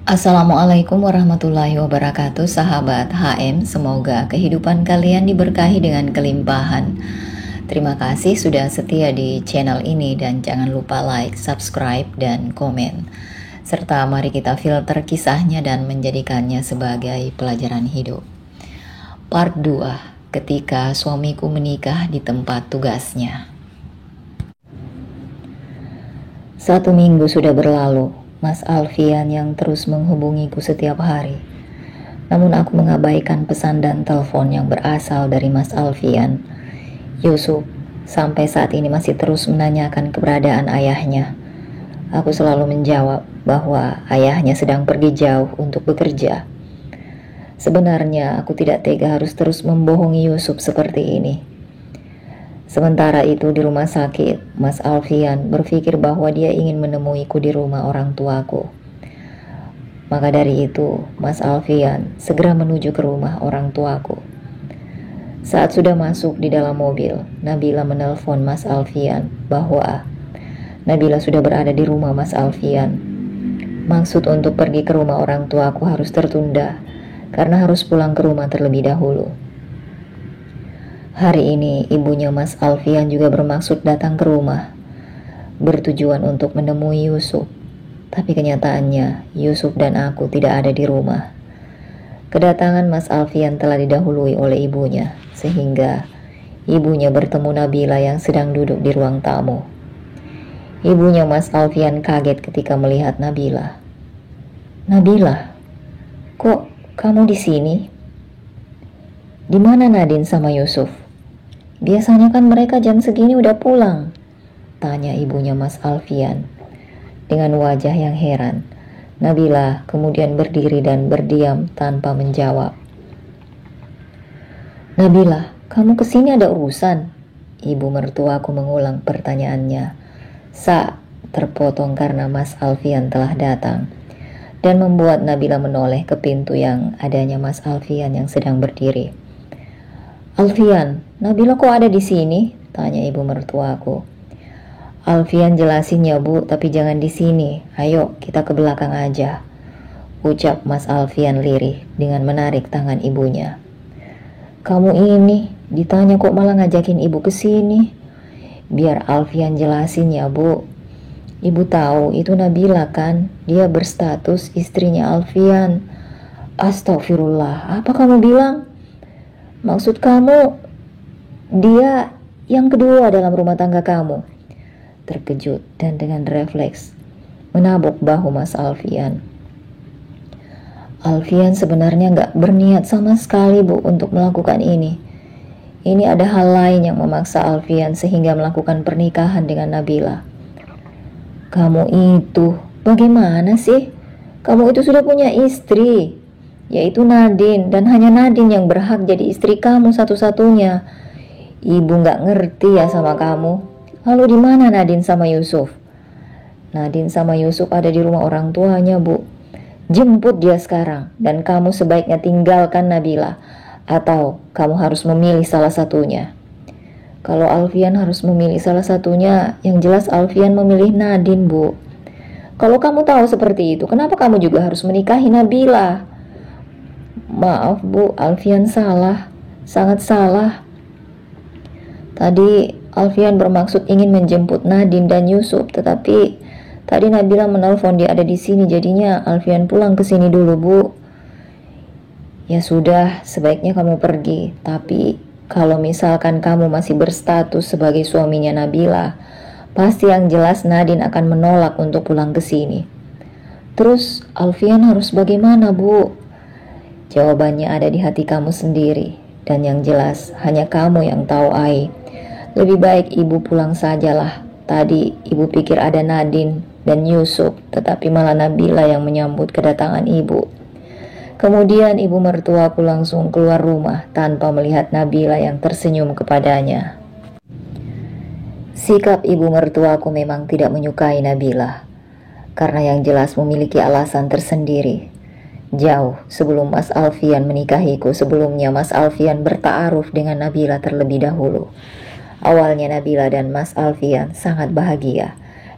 Assalamualaikum warahmatullahi wabarakatuh, sahabat HM. Semoga kehidupan kalian diberkahi dengan kelimpahan. Terima kasih sudah setia di channel ini dan jangan lupa like, subscribe, dan komen. Serta mari kita filter kisahnya dan menjadikannya sebagai pelajaran hidup. Part 2, ketika suamiku menikah di tempat tugasnya. 1 minggu sudah berlalu. Mas Alfian yang terus menghubungiku setiap hari. Namun aku mengabaikan pesan dan telepon yang berasal dari Mas Alfian. Yusuf sampai saat ini masih terus menanyakan keberadaan ayahnya. Aku selalu menjawab bahwa ayahnya sedang pergi jauh untuk bekerja. Sebenarnya aku tidak tega harus terus membohongi Yusuf seperti ini. Sementara itu di rumah sakit, Mas Alfian berpikir bahwa dia ingin menemuiku di rumah orang tuaku. Maka dari itu, Mas Alfian segera menuju ke rumah orang tuaku. Saat sudah masuk di dalam mobil, Nabila menelpon Mas Alfian bahwa Nabila sudah berada di rumah Mas Alfian. Maksud untuk pergi ke rumah orang tuaku harus tertunda karena harus pulang ke rumah terlebih dahulu. Hari ini ibunya Mas Alfian juga bermaksud datang ke rumah, bertujuan untuk menemui Yusuf. Tapi kenyataannya Yusuf dan aku tidak ada di rumah. Kedatangan Mas Alfian telah didahului oleh ibunya, sehingga ibunya bertemu Nabila yang sedang duduk di ruang tamu. Ibunya Mas Alfian kaget ketika melihat Nabila. "Nabila, kok kamu di sini? Di mana Nadine sama Yusuf? Biasanya kan mereka jam segini udah pulang," tanya ibunya Mas Alfian. Dengan wajah yang heran, Nabila kemudian berdiri dan berdiam tanpa menjawab. "Nabila, kamu kesini ada urusan?" Ibu mertuaku mengulang pertanyaannya. Terpotong karena Mas Alfian telah datang dan membuat Nabila menoleh ke pintu yang adanya Mas Alfian yang sedang berdiri. "Alfian, Nabila kok ada di sini?" tanya ibu mertuaku. "Alfian jelasin ya Bu, tapi jangan di sini. Ayo kita ke belakang aja," ucap Mas Alfian lirih dengan menarik tangan ibunya. "Kamu ini ditanya kok malah ngajakin ibu ke sini?" "Biar Alfian jelasin ya Bu. Ibu tahu itu Nabila kan, dia berstatus istrinya Alfian." "Astagfirullah, apa kamu bilang? Maksud kamu dia yang kedua dalam rumah tangga kamu?" Terkejut dan dengan refleks menabuk bahu Mas Alfian. "Alfian sebenarnya gak berniat sama sekali Bu untuk melakukan ini. Ini ada hal lain yang memaksa Alfian sehingga melakukan pernikahan dengan Nabila." "Kamu itu bagaimana sih? Kamu itu sudah punya istri, yaitu Nadine, dan hanya Nadine yang berhak jadi istri kamu satu-satunya. Ibu gak ngerti ya sama kamu. Lalu di mana Nadine sama Yusuf?" "Nadine sama Yusuf ada di rumah orang tuanya Bu. Jemput dia sekarang, dan kamu sebaiknya tinggalkan Nabila, atau kamu harus memilih salah satunya." "Kalau Alfian harus memilih salah satunya, yang jelas Alfian memilih Nadine Bu." "Kalau kamu tahu seperti itu, kenapa kamu juga harus menikahi Nabila?" "Maaf Bu, Alfian salah, sangat salah. Tadi Alfian bermaksud ingin menjemput Nadine dan Yusuf, tetapi tadi Nabila menelpon dia ada di sini, jadinya Alfian pulang ke sini dulu Bu." "Ya sudah, sebaiknya kamu pergi. Tapi kalau misalkan kamu masih berstatus sebagai suaminya Nabila, pasti yang jelas Nadine akan menolak untuk pulang ke sini." "Terus Alfian harus bagaimana Bu?" "Jawabannya ada di hati kamu sendiri, dan yang jelas hanya kamu yang tahu Ai. Lebih baik ibu pulang sajalah. Tadi ibu pikir ada Nadine dan Yusuf, tetapi malah Nabila yang menyambut kedatangan ibu." Kemudian ibu mertuaku langsung keluar rumah tanpa melihat Nabila yang tersenyum kepadanya. Sikap ibu mertuaku memang tidak menyukai Nabila, karena yang jelas memiliki alasan tersendiri. Jauh sebelum Mas Alfian menikahiku, sebelumnya Mas Alfian bertaaruf dengan Nabila terlebih dahulu. Awalnya Nabila dan Mas Alfian sangat bahagia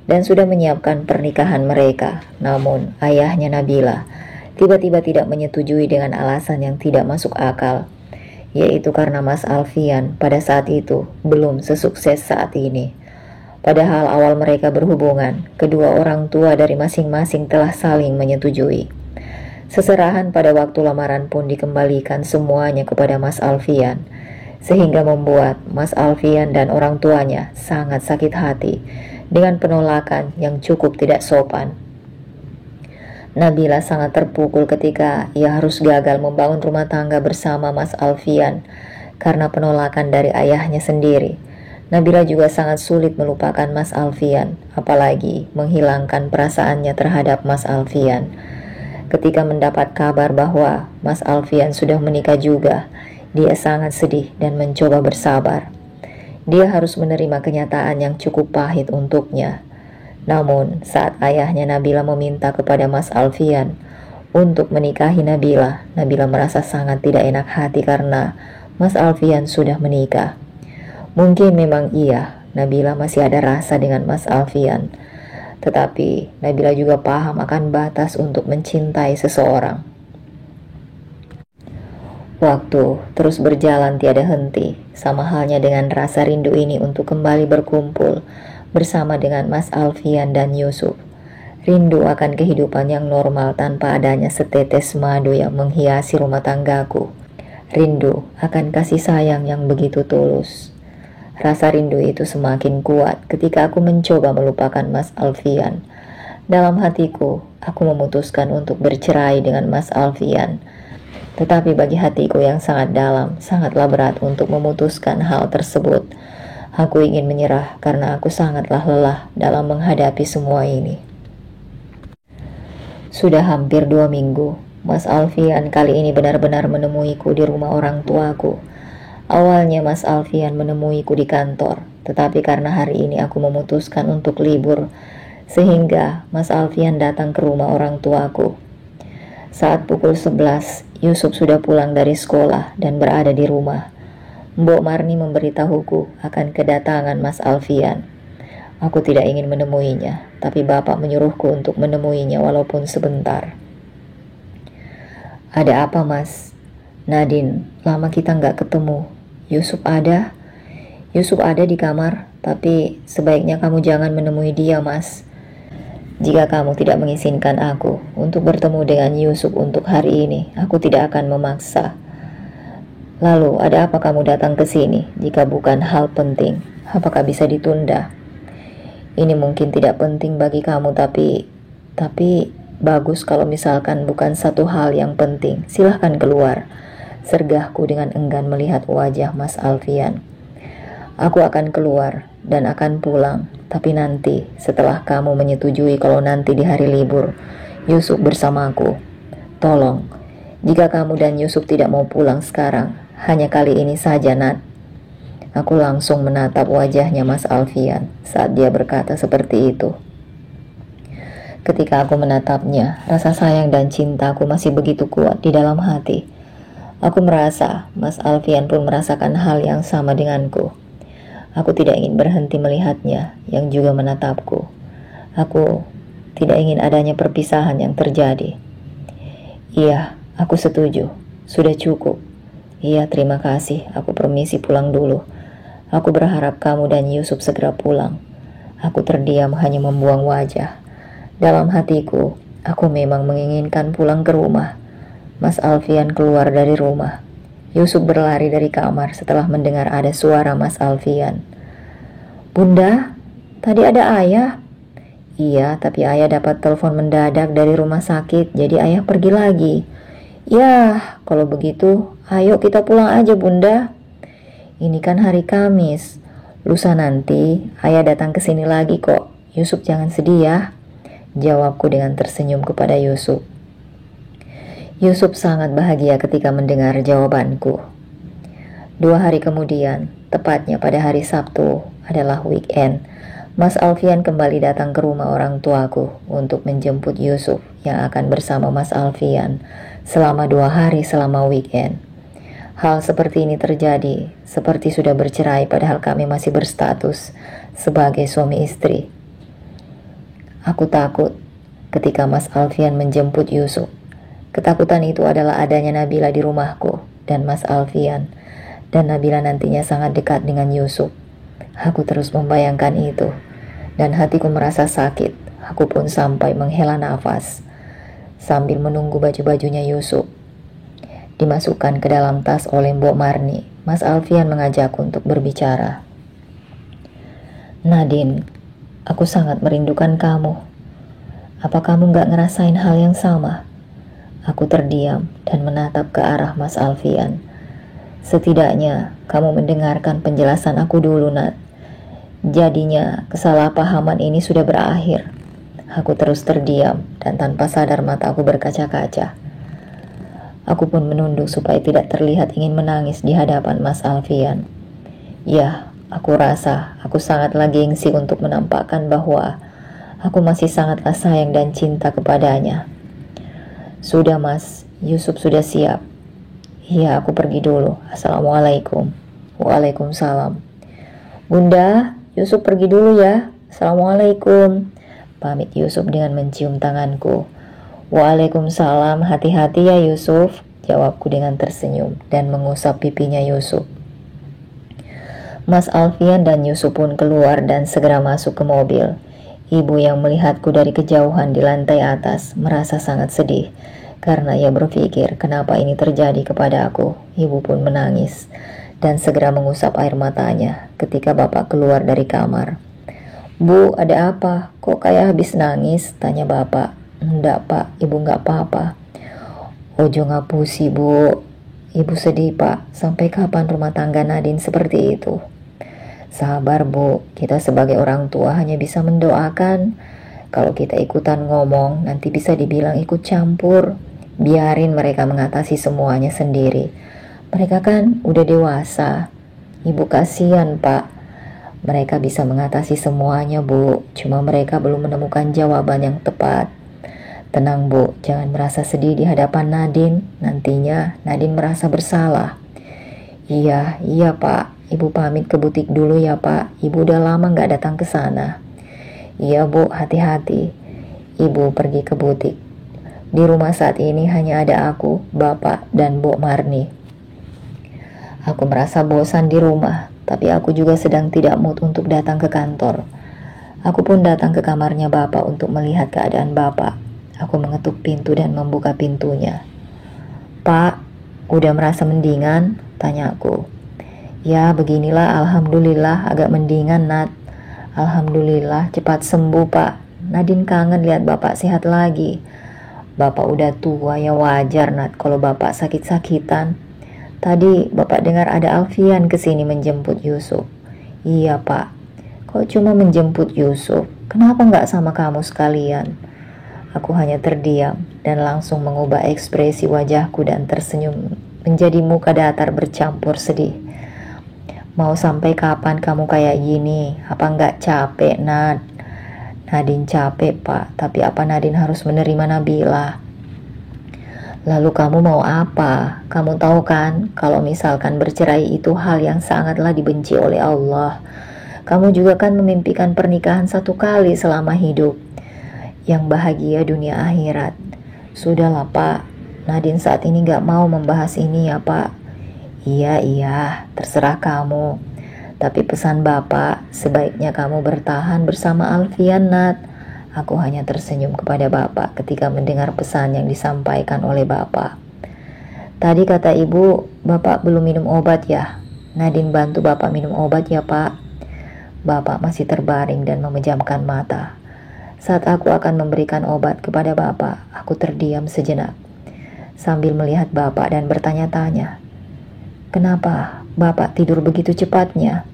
dan sudah menyiapkan pernikahan mereka. Namun ayahnya Nabila tiba-tiba tidak menyetujui dengan alasan yang tidak masuk akal, yaitu karena Mas Alfian pada saat itu belum sesukses saat ini. Padahal awal mereka berhubungan, kedua orang tua dari masing-masing telah saling menyetujui. Seserahan pada waktu lamaran pun dikembalikan semuanya kepada Mas Alfian, sehingga membuat Mas Alfian dan orang tuanya sangat sakit hati dengan penolakan yang cukup tidak sopan. Nabila sangat terpukul ketika ia harus gagal membangun rumah tangga bersama Mas Alfian karena penolakan dari ayahnya sendiri. Nabila juga sangat sulit melupakan Mas Alfian, apalagi menghilangkan perasaannya terhadap Mas Alfian. Ketika mendapat kabar bahwa Mas Alfian sudah menikah juga, dia sangat sedih dan mencoba bersabar. Dia harus menerima kenyataan yang cukup pahit untuknya. Namun, saat ayahnya Nabila meminta kepada Mas Alfian untuk menikahi Nabila, Nabila merasa sangat tidak enak hati karena Mas Alfian sudah menikah. Mungkin memang iya, Nabila masih ada rasa dengan Mas Alfian. Tetapi Nabila juga paham akan batas untuk mencintai seseorang. Waktu terus berjalan tiada henti, sama halnya dengan rasa rindu ini untuk kembali berkumpul bersama dengan Mas Alfian dan Yusuf. Rindu akan kehidupan yang normal tanpa adanya setetes madu yang menghiasi rumah tanggaku. Rindu akan kasih sayang yang begitu tulus. Rasa rindu itu semakin kuat ketika aku mencoba melupakan Mas Alfian. Dalam hatiku, aku memutuskan untuk bercerai dengan Mas Alfian. Tetapi bagi hatiku yang sangat dalam, sangatlah berat untuk memutuskan hal tersebut. Aku ingin menyerah karena aku sangatlah lelah dalam menghadapi semua ini. Sudah hampir 2 minggu, Mas Alfian kali ini benar-benar menemuiku di rumah orang tuaku. Awalnya Mas Alfian menemuiku di kantor, tetapi karena hari ini aku memutuskan untuk libur, sehingga Mas Alfian datang ke rumah orang tuaku. Saat pukul 11, Yusuf sudah pulang dari sekolah dan berada di rumah. Mbok Marni memberitahuku akan kedatangan Mas Alfian. Aku tidak ingin menemuinya, tapi bapak menyuruhku untuk menemuinya walaupun sebentar. Ada apa, Mas? Nadine, lama kita nggak ketemu. Yusuf ada? Yusuf ada di kamar, tapi sebaiknya kamu jangan menemui dia, Mas. Jika kamu tidak mengizinkan aku untuk bertemu dengan Yusuf untuk hari ini, aku tidak akan memaksa. Lalu, ada apa kamu datang ke sini jika bukan hal penting? Apakah bisa ditunda? Ini mungkin tidak penting bagi kamu, tapi bagus kalau misalkan bukan satu hal yang penting. Silahkan keluar. Sergahku dengan enggan melihat wajah Mas Alfian. Aku akan keluar dan akan pulang, tapi nanti setelah kamu menyetujui kalau nanti di hari libur Yusuf bersamaku. Tolong, jika kamu dan Yusuf tidak mau pulang sekarang, hanya kali ini saja, Nat. Aku langsung menatap wajahnya Mas Alfian saat dia berkata seperti itu. Ketika aku menatapnya, rasa sayang dan cintaku masih begitu kuat di dalam hati. Aku merasa Mas Alfian pun merasakan hal yang sama denganku. Aku tidak ingin berhenti melihatnya yang juga menatapku. Aku tidak ingin adanya perpisahan yang terjadi. Iya, aku setuju. Sudah cukup. Iya, terima kasih. Aku permisi pulang dulu. Aku berharap kamu dan Yusuf segera pulang. Aku terdiam hanya membuang wajah. Dalam hatiku, aku memang menginginkan pulang ke rumah. Mas Alfian keluar dari rumah. Yusuf berlari dari kamar setelah mendengar ada suara Mas Alfian. Bunda, tadi ada ayah. Iya, tapi ayah dapat telepon mendadak dari rumah sakit, jadi ayah pergi lagi. Yah, kalau begitu, ayo kita pulang aja, Bunda. Ini kan hari Kamis. Lusa nanti, ayah datang ke sini lagi kok. Yusuf jangan sedih ya. Jawabku dengan tersenyum kepada Yusuf. Yusuf sangat bahagia ketika mendengar jawabanku. 2 hari kemudian, tepatnya pada hari Sabtu, adalah weekend. Mas Alfian kembali datang ke rumah orang tuaku untuk menjemput Yusuf yang akan bersama Mas Alfian selama 2 hari selama weekend. Hal seperti ini terjadi seperti sudah bercerai padahal kami masih berstatus sebagai suami istri. Aku takut ketika Mas Alfian menjemput Yusuf. Ketakutan itu adalah adanya Nabila di rumahku dan Mas Alfian, dan Nabila nantinya sangat dekat dengan Yusuf. Aku terus membayangkan itu, dan hatiku merasa sakit. Aku pun sampai menghela nafas sambil menunggu baju-bajunya Yusuf dimasukkan ke dalam tas oleh Mbok Marni. Mas Alfian mengajakku untuk berbicara. Nadine, aku sangat merindukan kamu. Apa kamu gak ngerasain hal yang sama? Aku terdiam dan menatap ke arah Mas Alfian. Setidaknya kamu mendengarkan penjelasan aku dulu, Nat. Jadinya kesalahpahaman ini sudah berakhir. Aku terus terdiam dan tanpa sadar mata aku berkaca-kaca. Aku pun menunduk supaya tidak terlihat ingin menangis di hadapan Mas Alfian. Ya, aku rasa aku sangatlah gengsi untuk menampakkan bahwa aku masih sangatlah sayang dan cinta kepadanya. Sudah Mas, Yusuf sudah siap. Iya, aku pergi dulu. Assalamualaikum. Waalaikumsalam. Bunda, Yusuf pergi dulu ya. Assalamualaikum. Pamit Yusuf dengan mencium tanganku. Waalaikumsalam, hati-hati ya Yusuf, jawabku dengan tersenyum dan mengusap pipinya Yusuf. Mas Alfian dan Yusuf pun keluar dan segera masuk ke mobil. Ibu yang melihatku dari kejauhan di lantai atas merasa sangat sedih karena ia berpikir kenapa ini terjadi kepada aku. Ibu pun menangis dan segera mengusap air matanya ketika bapak keluar dari kamar. Bu, ada apa? Kok kayak habis nangis? Tanya bapak. Enggak pak, ibu enggak apa-apa. Ojo ngapusi bu. Ibu sedih pak, sampai kapan rumah tangga Nadine seperti itu? Sabar bu, kita sebagai orang tua hanya bisa mendoakan. Kalau kita ikutan ngomong, nanti bisa dibilang ikut campur. Biarin mereka mengatasi semuanya sendiri. Mereka kan udah dewasa. Ibu kasihan pak. Mereka bisa mengatasi semuanya bu, cuma mereka belum menemukan jawaban yang tepat. Tenang bu, jangan merasa sedih di hadapan Nadine. Nantinya Nadine merasa bersalah. Iya pak. Ibu pamit ke butik dulu ya pak. Ibu udah lama gak datang ke sana. Iya bu, hati-hati. Ibu pergi ke butik. Di rumah saat ini hanya ada aku, bapak, dan Mbok Marni. Aku merasa bosan di rumah, tapi aku juga sedang tidak mood untuk datang ke kantor. Aku pun datang ke kamarnya bapak untuk melihat keadaan bapak. Aku mengetuk pintu dan membuka pintunya. Pak, udah merasa mendingan? Tanya aku. Ya beginilah, alhamdulillah agak mendingan Nat. Alhamdulillah cepat sembuh pak. Nadine kangen lihat bapak sehat lagi. Bapak udah tua ya, wajar Nat kalau bapak sakit-sakitan. Tadi bapak dengar ada Alfian kesini menjemput Yusuf. Iya pak. Kok cuma menjemput Yusuf? Kenapa nggak sama kamu sekalian? Aku hanya terdiam dan langsung mengubah ekspresi wajahku dan tersenyum menjadi muka datar bercampur sedih. Mau sampai kapan kamu kayak gini? Apa nggak capek, Nad? Nadine capek, Pak. Tapi apa Nadine harus menerima Nabila? Lalu kamu mau apa? Kamu tahu kan, kalau misalkan bercerai itu hal yang sangatlah dibenci oleh Allah. Kamu juga kan memimpikan pernikahan 1 kali selama hidup, yang bahagia dunia akhirat. Sudahlah pak, Nadine saat ini gak mau membahas ini ya pak. Iya, terserah kamu. Tapi pesan bapak, sebaiknya kamu bertahan bersama Alfian Nat. Aku hanya tersenyum kepada bapak ketika mendengar pesan yang disampaikan oleh bapak. Tadi kata ibu, bapak belum minum obat ya? Nadine bantu bapak minum obat ya pak. Bapak masih terbaring dan memejamkan mata. Saat aku akan memberikan obat kepada bapak, aku terdiam sejenak sambil melihat bapak dan bertanya-tanya. Kenapa bapak tidur begitu cepatnya?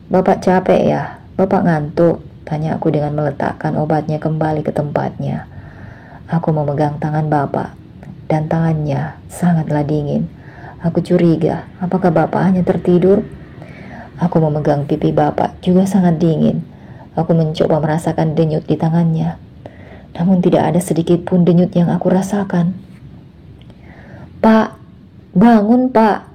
Bapak capek ya? Bapak ngantuk? Tanya aku dengan meletakkan obatnya kembali ke tempatnya. Aku memegang tangan bapak dan tangannya sangatlah dingin. Aku curiga, apakah bapak hanya tertidur? Aku memegang pipi bapak juga sangat dingin. Aku mencoba merasakan denyut di tangannya, namun tidak ada sedikit pun denyut yang aku rasakan. Pak, bangun pak.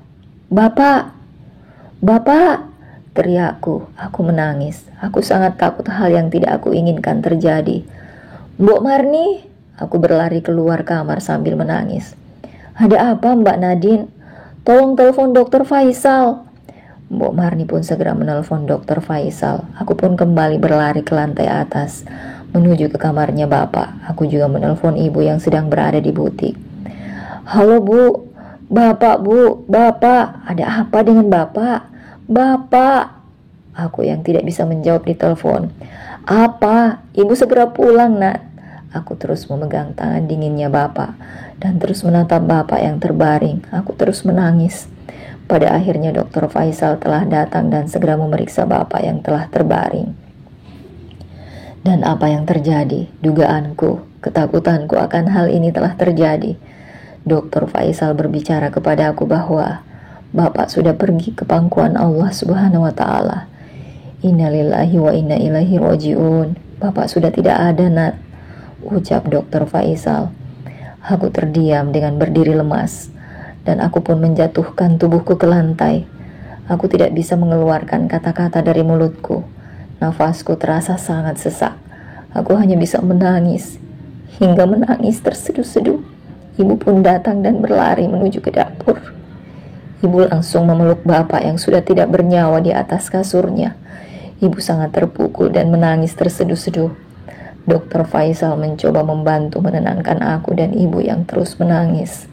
Bapak, teriakku. Aku menangis. Aku sangat takut hal yang tidak aku inginkan terjadi. "Mbok Marni," aku berlari keluar kamar sambil menangis. "Ada apa, Mbak Nadine? Tolong telepon Dokter Faisal." Mbok Marni pun segera menelpon Dokter Faisal. Aku pun kembali berlari ke lantai atas, menuju ke kamarnya Bapak. Aku juga menelpon ibu yang sedang berada di butik. "Halo Bu, Bapak Bu, Bapak, ada apa dengan Bapak? Bapak." Aku yang tidak bisa menjawab di telepon. "Apa? Ibu segera pulang, Nak." Aku terus memegang tangan dinginnya Bapak dan terus menatap Bapak yang terbaring. Aku terus menangis. Pada akhirnya Dokter Faisal telah datang dan segera memeriksa Bapak yang telah terbaring. Dan apa yang terjadi? Dugaanku, ketakutanku akan hal ini telah terjadi. Dokter Faisal berbicara kepada aku bahwa Bapak sudah pergi ke pangkuan Allah Subhanahu wa Ta'ala. Innalillahi wa inna ilaihi roji'un. Bapak sudah tidak ada, Nat, ucap Dokter Faisal. Aku terdiam dengan berdiri lemas, dan aku pun menjatuhkan tubuhku ke lantai. Aku tidak bisa mengeluarkan kata-kata dari mulutku. Nafasku terasa sangat sesak. Aku hanya bisa menangis, hingga menangis terseduh-seduh. Ibu pun datang dan berlari menuju ke dapur. Ibu langsung memeluk Bapak yang sudah tidak bernyawa di atas kasurnya. Ibu sangat terpukul dan menangis terseduh-seduh. Dokter Faisal mencoba membantu menenangkan aku dan ibu yang terus menangis.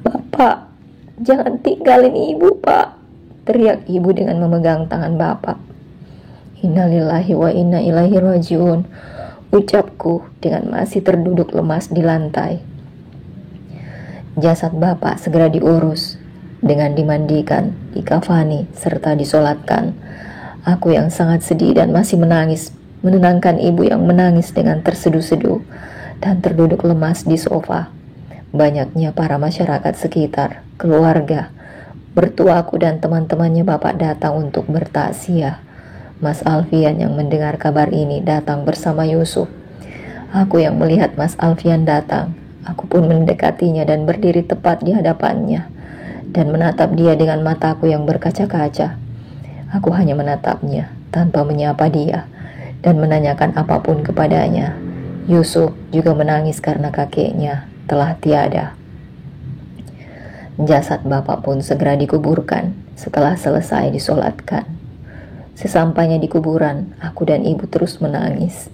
"Bapak, jangan tinggalin ibu, Pak," teriak ibu dengan memegang tangan Bapak. Innalillahi wa inna ilaihi rajiun, ucapku dengan masih terduduk lemas di lantai. Jasad Bapak segera diurus dengan dimandikan, dikafani, serta disolatkan. Aku yang sangat sedih dan masih menangis, menenangkan ibu yang menangis dengan terseduh-seduh dan terduduk lemas di sofa. Banyaknya para masyarakat sekitar, keluarga, mertuaku dan teman-temannya Bapak datang untuk bertaziah. Mas Alfian yang mendengar kabar ini datang bersama Yusuf. Aku yang melihat Mas Alfian datang, aku pun mendekatinya dan berdiri tepat di hadapannya dan menatap dia dengan mataku yang berkaca-kaca. Aku hanya menatapnya tanpa menyapa dia dan menanyakan apapun kepadanya. Yusuf juga menangis karena kakeknya telah tiada. Jasad Bapak pun segera dikuburkan setelah selesai disolatkan. Sesampainya di kuburan, aku dan ibu terus menangis.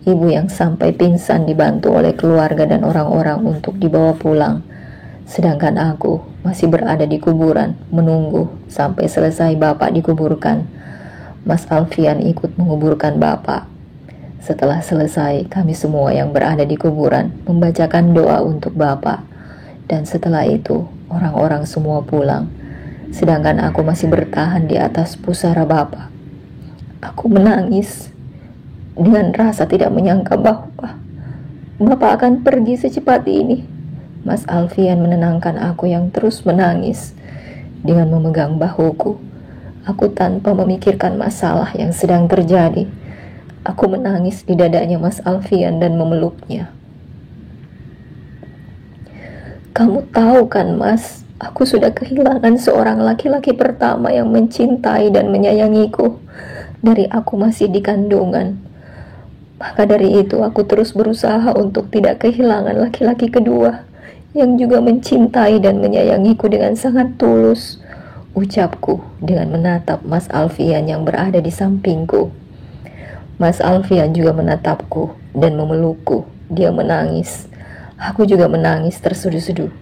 Ibu yang sampai pingsan dibantu oleh keluarga dan orang-orang untuk dibawa pulang. Sedangkan aku masih berada di kuburan menunggu sampai selesai Bapak dikuburkan. Mas Alfian ikut menguburkan Bapak. Setelah selesai, kami semua yang berada di kuburan membacakan doa untuk Bapak. Dan setelah itu, orang-orang semua pulang. Sedangkan aku masih bertahan di atas pusara Bapak. Aku menangis dengan rasa tidak menyangka bahwa Bapak akan pergi secepat ini. Mas Alfian menenangkan aku yang terus menangis dengan memegang bahuku. Aku tanpa memikirkan masalah yang sedang terjadi. Aku menangis di dadanya Mas Alfian dan memeluknya. "Kamu tahu kan, Mas, aku sudah kehilangan seorang laki-laki pertama yang mencintai dan menyayangiku dari aku masih di kandungan. Maka dari itu aku terus berusaha untuk tidak kehilangan laki-laki kedua yang juga mencintai dan menyayangiku dengan sangat tulus," ucapku dengan menatap Mas Alfian yang berada di sampingku. Mas Alfian juga menatapku dan memelukku. Dia menangis. Aku juga menangis terseduh-seduh.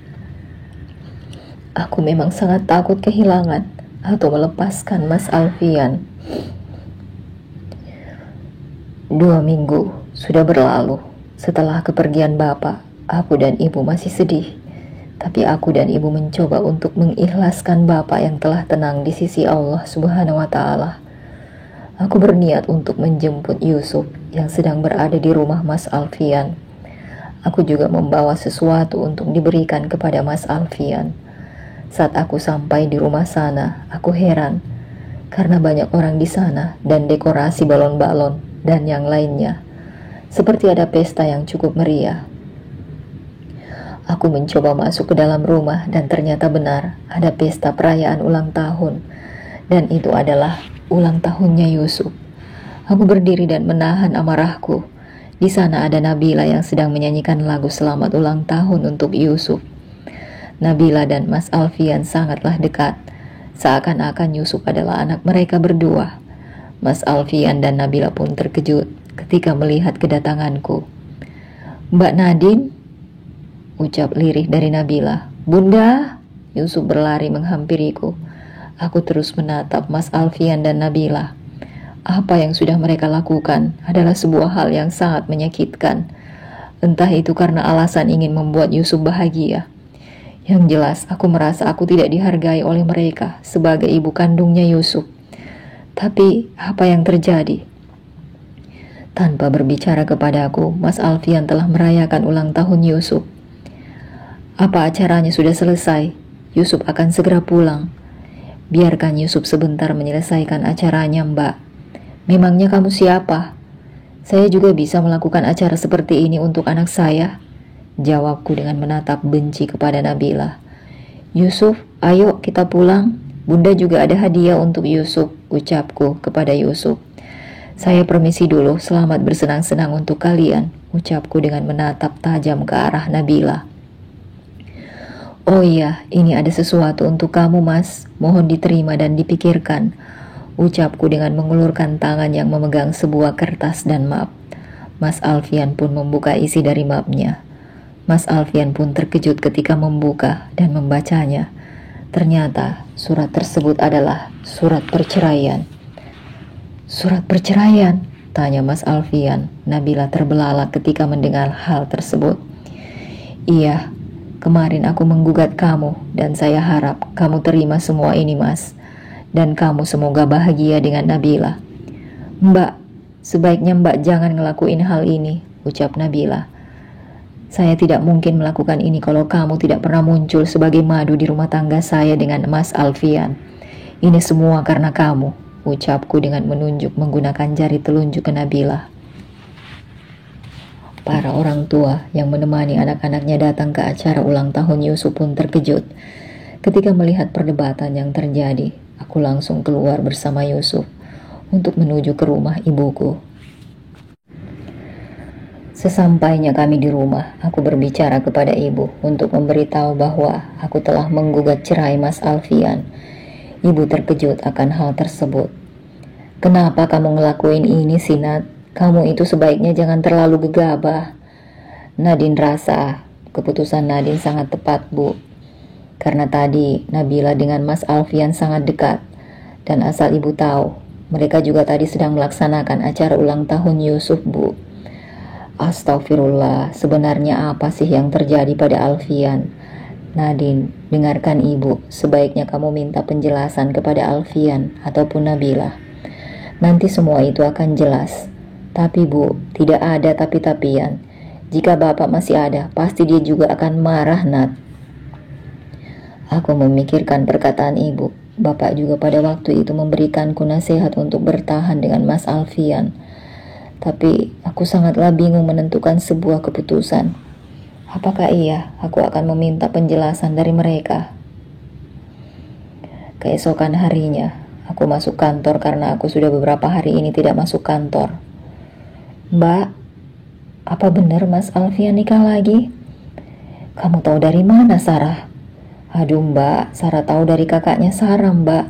Aku memang sangat takut kehilangan atau melepaskan Mas Alfian. 2 minggu sudah berlalu setelah kepergian Bapak. Aku dan ibu masih sedih, tapi aku dan ibu mencoba untuk mengikhlaskan Bapak yang telah tenang di sisi Allah Subhanahu wa Ta'ala. Aku berniat untuk menjemput Yusuf yang sedang berada di rumah Mas Alfian. Aku juga membawa sesuatu untuk diberikan kepada Mas Alfian. Saat aku sampai di rumah sana, aku heran karena banyak orang di sana dan dekorasi balon-balon dan yang lainnya. Seperti ada pesta yang cukup meriah. Aku mencoba masuk ke dalam rumah dan ternyata benar ada pesta perayaan ulang tahun. Dan itu adalah ulang tahunnya Yusuf. Aku berdiri dan menahan amarahku Di sana ada Nabila yang sedang menyanyikan lagu selamat ulang tahun untuk Yusuf. Nabila dan Mas Alfian sangatlah dekat, seakan-akan Yusuf adalah anak mereka berdua. Mas Alfian dan Nabila pun terkejut ketika melihat kedatanganku. "Mbak Nadine," ucap lirih dari Nabila. "Bunda!" Yusuf berlari menghampiriku. Aku terus menatap Mas Alfian dan Nabila. Apa yang sudah mereka lakukan adalah sebuah hal yang sangat menyakitkan. Entah itu karena alasan ingin membuat Yusuf bahagia. Yang jelas, aku merasa aku tidak dihargai oleh mereka sebagai ibu kandungnya Yusuf. Tapi, apa yang terjadi? Tanpa berbicara kepadaku, Mas Alfian telah merayakan ulang tahun Yusuf. "Apa acaranya sudah selesai? Yusuf akan segera pulang. Biarkan Yusuf sebentar menyelesaikan acaranya, Mbak. Memangnya kamu siapa? Saya juga bisa melakukan acara seperti ini untuk anak saya," jawabku dengan menatap benci kepada Nabila. "Yusuf, ayo kita pulang. Bunda juga ada hadiah untuk Yusuf," ucapku kepada Yusuf. "Saya permisi dulu, selamat bersenang-senang untuk kalian," ucapku dengan menatap tajam ke arah Nabila. "Oh iya, ini ada sesuatu untuk kamu, Mas. Mohon diterima dan dipikirkan," ucapku dengan mengulurkan tangan yang memegang sebuah kertas dan map. Mas Alfian pun membuka isi dari mapnya. Mas Alfian pun terkejut ketika membuka dan membacanya. Ternyata surat tersebut adalah surat perceraian. "Surat perceraian?" tanya Mas Alfian. Nabila terbelalak ketika mendengar hal tersebut. "Iya, kemarin aku menggugat kamu dan saya harap kamu terima semua ini, Mas. Dan kamu semoga bahagia dengan Nabila." "Mbak, sebaiknya Mbak jangan ngelakuin hal ini," ucap Nabila. "Saya tidak mungkin melakukan ini kalau kamu tidak pernah muncul sebagai madu di rumah tangga saya dengan Mas Alfian. Ini semua karena kamu," ucapku dengan menunjuk menggunakan jari telunjuk ke Nabila. Para orang tua yang menemani anak-anaknya datang ke acara ulang tahun Yusuf pun terkejut ketika melihat perdebatan yang terjadi. Aku langsung keluar bersama Yusuf untuk menuju ke rumah ibuku. Sesampainya kami di rumah, aku berbicara kepada ibu untuk memberitahu bahwa aku telah menggugat cerai Mas Alfian. Ibu terkejut akan hal tersebut. "Kenapa kamu ngelakuin ini sih, Nat? Kamu itu sebaiknya jangan terlalu gegabah." Nadine rasa keputusan Nadine sangat tepat, Bu. Karena tadi Nabila dengan Mas Alfian sangat dekat. Dan asal ibu tahu, mereka juga tadi sedang melaksanakan acara ulang tahun Yusuf, Bu. Astagfirullah, sebenarnya apa sih yang terjadi pada Alfian? Nadine, dengarkan ibu. Sebaiknya kamu minta penjelasan kepada Alfian ataupun Nabila. Nanti semua itu akan jelas. Tapi Bu, tidak ada tapi-tapian. Jika Bapak masih ada, pasti dia juga akan marah, Nat. Aku memikirkan perkataan ibu. Bapak juga pada waktu itu memberikanku nasihat untuk bertahan dengan Mas Alfian. Tapi aku sangatlah bingung menentukan sebuah keputusan. Apakah iya aku akan meminta penjelasan dari mereka? Keesokan harinya, aku masuk kantor karena aku sudah beberapa hari ini tidak masuk kantor. "Mbak, apa benar Mas Alfian nikah lagi?" "Kamu tahu dari mana, Sarah?" "Aduh Mbak, Sarah tahu dari kakaknya Sarah, Mbak.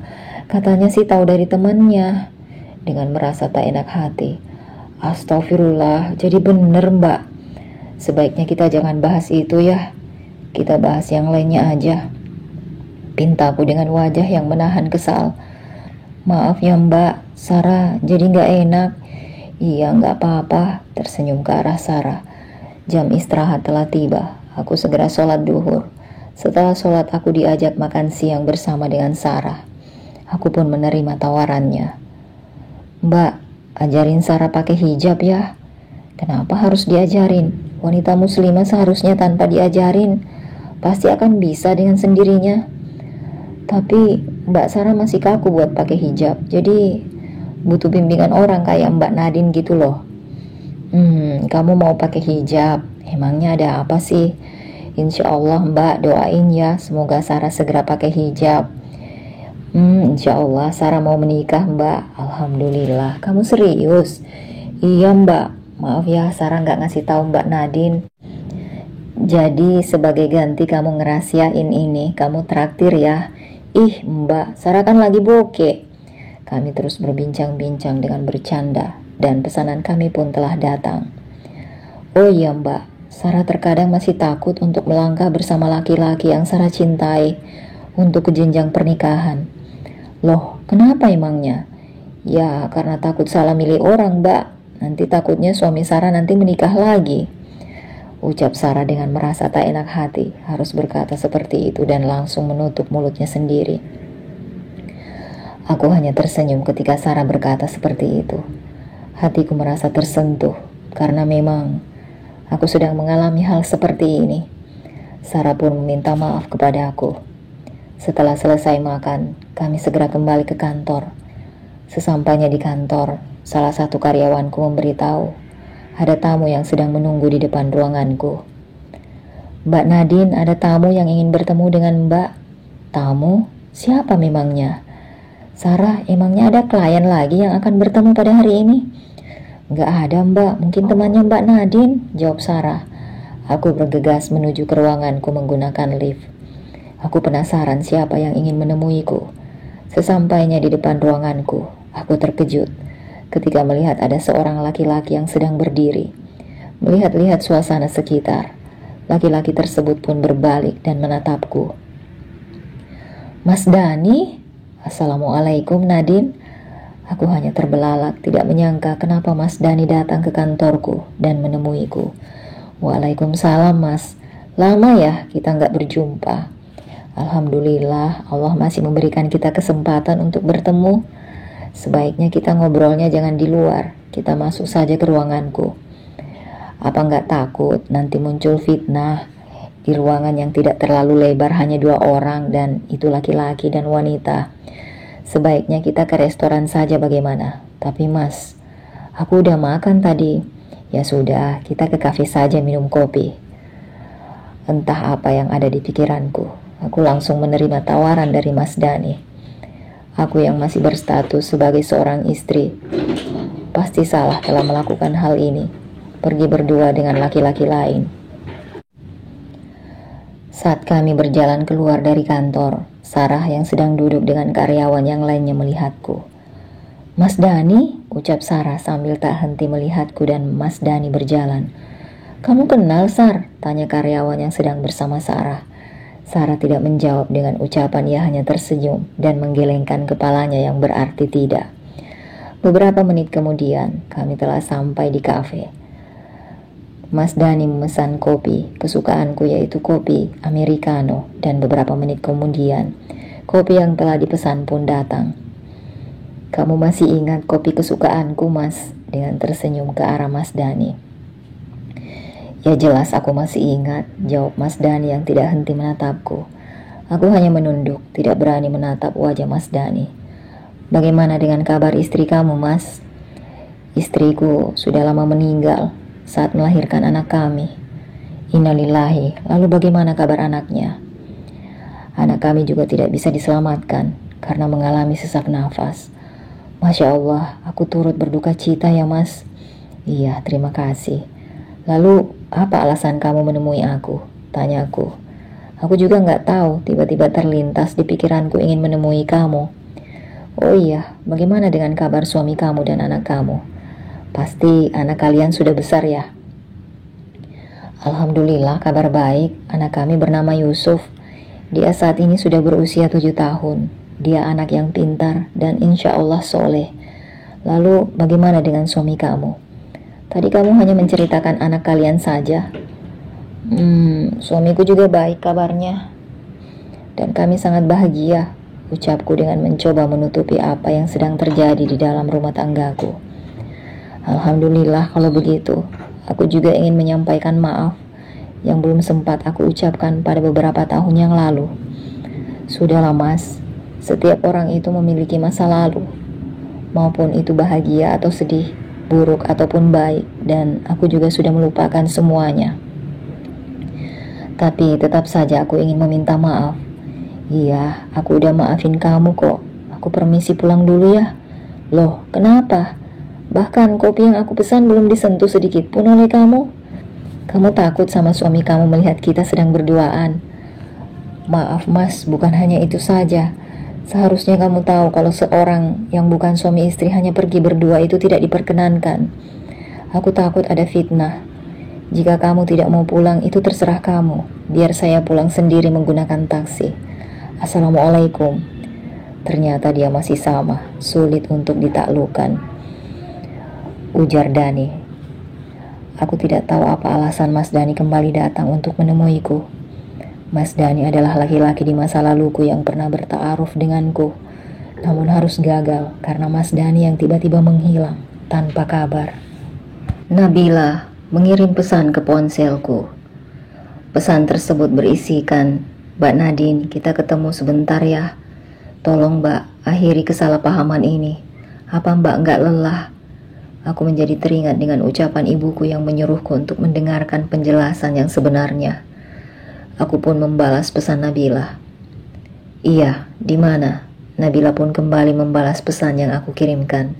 Katanya sih tahu dari temannya." Dengan merasa tak enak hati. Astagfirullah, jadi bener Mbak. Sebaiknya kita jangan bahas itu ya. Kita bahas yang lainnya aja. Pintaku dengan wajah yang menahan kesal. "Maaf ya Mbak, Sarah jadi gak enak." "Iya gak apa-apa," tersenyum ke arah Sarah. Jam istirahat telah tiba. Aku segera sholat duhur. Setelah sholat aku diajak makan siang bersama dengan Sarah. Aku pun menerima tawarannya. "Mbak, ajarin Sarah pakai hijab ya." "Kenapa harus diajarin? Wanita muslimah seharusnya tanpa diajarin. Pasti akan bisa dengan sendirinya." "Tapi Mbak Sarah masih kaku buat pakai hijab. Jadi butuh bimbingan orang kayak Mbak Nadine gitu loh." Kamu mau pakai hijab? Emangnya ada apa sih?" "Insya Allah Mbak, doain ya semoga Sarah segera pakai hijab." Insya Allah Sarah mau menikah Mbak." "Alhamdulillah, kamu serius?" "Iya Mbak, maaf ya Sarah nggak ngasih tahu Mbak Nadine. Jadi sebagai ganti kamu ngerahasiain ini, kamu traktir ya. Ih Mbak, Sarah kan lagi bokeh. Kami terus berbincang-bincang dengan bercanda dan pesanan kami pun telah datang. Oh iya Mbak, Sarah terkadang masih takut untuk melangkah bersama laki-laki yang Sarah cintai untuk ke jenjang pernikahan. Loh, kenapa emangnya? Ya, karena takut salah milih orang Mbak. Nanti takutnya suami Sarah nanti menikah lagi. Ucap Sarah dengan merasa tak enak hati, harus berkata seperti itu dan langsung menutup mulutnya sendiri. Aku hanya tersenyum ketika Sarah berkata seperti itu. Hatiku merasa tersentuh, karena memang aku sedang mengalami hal seperti ini. Sarah pun meminta maaf kepada aku. Setelah selesai makan, kami segera kembali ke kantor. Sesampainya di kantor, salah satu karyawanku memberitahu ada tamu yang sedang menunggu di depan ruanganku. Mbak Nadine, ada tamu yang ingin bertemu dengan Mbak. Tamu? Siapa memangnya? Sarah, emangnya ada klien lagi yang akan bertemu pada hari ini? Nggak ada Mbak, mungkin temannya Mbak Nadine, jawab Sarah. Aku bergegas menuju ke ruanganku menggunakan lift. Aku penasaran siapa yang ingin menemuiku. Sesampainya di depan ruanganku, aku terkejut ketika melihat ada seorang laki-laki yang sedang berdiri. Melihat-lihat suasana sekitar, laki-laki tersebut pun berbalik dan menatapku. Mas Dani? Assalamualaikum Nadine. Aku hanya terbelalak, tidak menyangka kenapa Mas Dani datang ke kantorku dan menemuiku. Waalaikumsalam Mas. Lama ya kita nggak berjumpa. Alhamdulillah Allah masih memberikan kita kesempatan untuk bertemu. Sebaiknya kita ngobrolnya jangan di luar, kita masuk saja ke ruanganku. Apa nggak takut nanti muncul fitnah di ruangan yang tidak terlalu lebar, hanya 2 orang dan itu laki-laki dan wanita. Sebaiknya kita ke restoran saja bagaimana? Tapi Mas, aku udah makan tadi. Ya sudah, kita ke kafe saja minum kopi. Entah apa yang ada di pikiranku, aku langsung menerima tawaran dari Mas Dani. Aku yang masih berstatus sebagai seorang istri pasti salah telah melakukan hal ini, pergi berdua dengan laki-laki lain. Saat kami berjalan keluar dari kantor, Sarah yang sedang duduk dengan karyawan yang lainnya melihatku. Mas Dani, ucap Sarah sambil tak henti melihatku dan Mas Dani berjalan. Kamu kenal Sar? Tanya karyawan yang sedang bersama Sarah. Sarah tidak menjawab dengan ucapan, ia hanya tersenyum dan menggelengkan kepalanya yang berarti tidak. Beberapa menit kemudian, kami telah sampai di kafe. Mas Dani memesan kopi kesukaanku yaitu kopi americano dan beberapa menit kemudian, kopi yang telah dipesan pun datang. Kamu masih ingat kopi kesukaanku Mas? Dengan tersenyum ke arah Mas Dani. Ya jelas aku masih ingat, jawab Mas Dani yang tidak henti menatapku. Aku hanya menunduk, tidak berani menatap wajah Mas Dani. Bagaimana dengan kabar istri kamu Mas? Istriku sudah lama meninggal saat melahirkan anak kami. Innalillahi, lalu bagaimana kabar anaknya? Anak kami juga tidak bisa diselamatkan karena mengalami sesak nafas. Masya Allah, aku turut berduka cita ya Mas. Iya, terima kasih. Lalu, apa alasan kamu menemui aku? Tanyaku. Aku juga nggak tahu, tiba-tiba terlintas di pikiranku ingin menemui kamu. Oh iya, bagaimana dengan kabar suami kamu dan anak kamu? Pasti anak kalian sudah besar ya? Alhamdulillah kabar baik, anak kami bernama Yusuf. Dia saat ini sudah berusia 7 tahun. Dia anak yang pintar dan insya Allah soleh. Lalu bagaimana dengan suami kamu? Tadi kamu hanya menceritakan anak kalian saja. Suamiku juga baik kabarnya. Dan kami sangat bahagia, ucapku dengan mencoba menutupi apa yang sedang terjadi di dalam rumah tanggaku. Alhamdulillah kalau begitu. Aku juga ingin menyampaikan maaf yang belum sempat aku ucapkan pada beberapa tahun yang lalu. Sudahlah Mas, setiap orang itu memiliki masa lalu, maupun itu bahagia atau sedih, buruk ataupun baik, dan aku juga sudah melupakan semuanya. Tapi tetap saja aku ingin meminta maaf. Iya, aku udah maafin kamu kok. Aku permisi pulang dulu ya. Loh, kenapa? Bahkan kopi yang aku pesan belum disentuh sedikit pun oleh kamu. Kamu takut sama suami kamu melihat kita sedang berduaan. Maaf mas, bukan hanya itu saja. Seharusnya kamu tahu kalau seorang yang bukan suami istri hanya pergi berdua itu tidak diperkenankan. Aku takut ada fitnah. Jika kamu tidak mau pulang itu terserah kamu. Biar saya pulang sendiri menggunakan taksi. Assalamualaikum. Ternyata dia masih sama, sulit untuk ditaklukkan. Ujar Dani. Aku tidak tahu apa alasan Mas Dani kembali datang untuk menemuiku. Mas Dani adalah laki-laki di masa laluku yang pernah bertaaruf denganku. Namun harus gagal karena Mas Dani yang tiba-tiba menghilang tanpa kabar. Nabila mengirim pesan ke ponselku. Pesan tersebut berisikan, "Mbak Nadine, kita ketemu sebentar ya. Tolong Mbak, akhiri kesalahpahaman ini. Apa Mbak nggak lelah?" Aku menjadi teringat dengan ucapan ibuku yang menyuruhku untuk mendengarkan penjelasan yang sebenarnya. Aku pun membalas pesan Nabila. "Iya, di mana?" Nabila pun kembali membalas pesan yang aku kirimkan.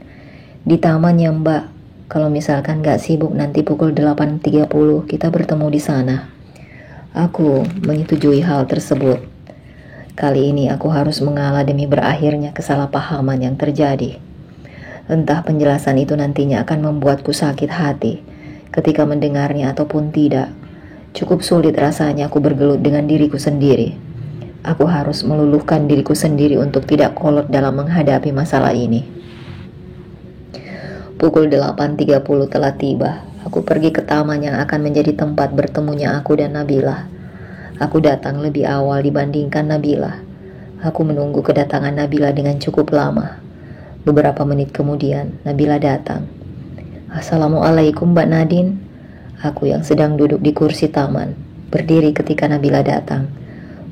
"Di taman ya Mbak. Kalau misalkan gak sibuk nanti pukul 8.30 kita bertemu di sana." Aku menyetujui hal tersebut. Kali ini aku harus mengalah demi berakhirnya kesalahpahaman yang terjadi. Entah penjelasan itu nantinya akan membuatku sakit hati ketika mendengarnya ataupun tidak. Cukup sulit rasanya aku bergelut dengan diriku sendiri. Aku harus meluluhkan diriku sendiri untuk tidak kolot dalam menghadapi masalah ini. Pukul 8.30 telah tiba. Aku pergi ke taman yang akan menjadi tempat bertemunya aku dan Nabila. Aku datang lebih awal dibandingkan Nabila. Aku menunggu kedatangan Nabila dengan cukup lama. Beberapa menit kemudian, Nabila datang. "Assalamualaikum Mbak Nadine." Aku yang sedang duduk di kursi taman, berdiri ketika Nabila datang.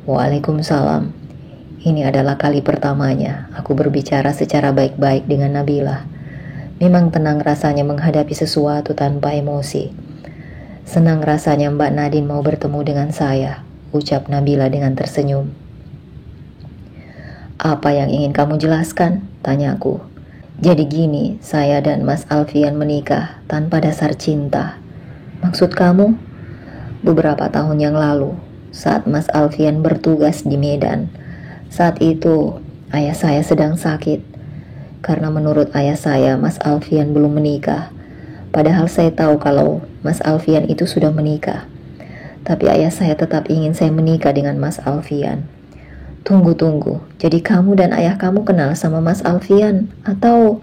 "Waalaikumsalam." Ini adalah kali pertamanya aku berbicara secara baik-baik dengan Nabila. Memang tenang rasanya menghadapi sesuatu tanpa emosi. "Senang rasanya Mbak Nadine mau bertemu dengan saya," ucap Nabila dengan tersenyum. "Apa yang ingin kamu jelaskan?" tanyaku. "Jadi gini, saya dan Mas Alfian menikah tanpa dasar cinta." "Maksud kamu?" "Beberapa tahun yang lalu, saat Mas Alfian bertugas di Medan. Saat itu, ayah saya sedang sakit. Karena menurut ayah saya, Mas Alfian belum menikah. Padahal saya tahu kalau Mas Alfian itu sudah menikah. Tapi ayah saya tetap ingin saya menikah dengan Mas Alfian." Tunggu. Jadi kamu dan ayah kamu kenal sama Mas Alfian? Atau..."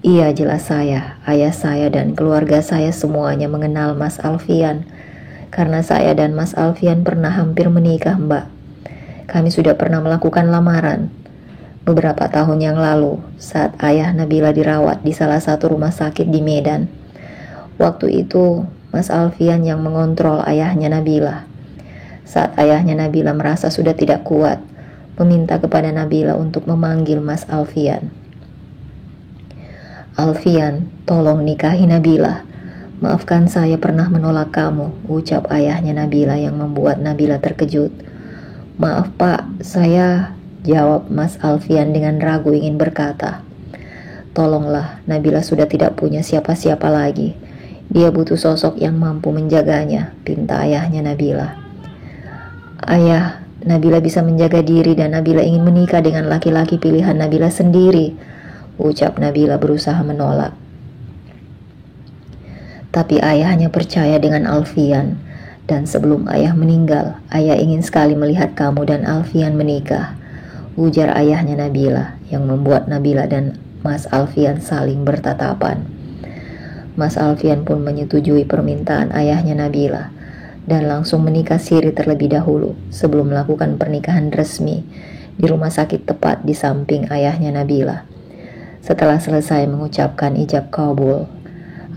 "Iya, jelas saya, ayah saya dan keluarga saya semuanya mengenal Mas Alfian. Karena saya dan Mas Alfian pernah hampir menikah Mbak. Kami sudah pernah melakukan lamaran. Beberapa tahun yang lalu, saat ayah Nabila dirawat di salah satu rumah sakit di Medan. Waktu itu, Mas Alfian yang mengontrol ayahnya Nabila. Saat ayahnya Nabila merasa sudah tidak kuat, meminta kepada Nabila untuk memanggil Mas Alfian. "Alfian, tolong nikahi Nabila. Maafkan saya pernah menolak kamu," ucap ayahnya Nabila yang membuat Nabila terkejut. "Maaf Pak, saya..." jawab Mas Alfian dengan ragu ingin berkata. "Tolonglah, Nabila sudah tidak punya siapa-siapa lagi. Dia butuh sosok yang mampu menjaganya," pinta ayahnya Nabila. "Ayah, Nabila bisa menjaga diri dan Nabila ingin menikah dengan laki-laki pilihan Nabila sendiri," ucap Nabila berusaha menolak. Tapi ayah hanya percaya dengan Alfian. Dan sebelum ayah meninggal, ayah ingin sekali melihat kamu dan Alfian menikah, ujar ayahnya Nabila yang membuat Nabila dan Mas Alfian saling bertatapan. Mas Alfian pun menyetujui permintaan ayahnya Nabila dan langsung menikah siri terlebih dahulu sebelum melakukan pernikahan resmi di rumah sakit tepat di samping ayahnya Nabila. Setelah selesai mengucapkan ijab kabul,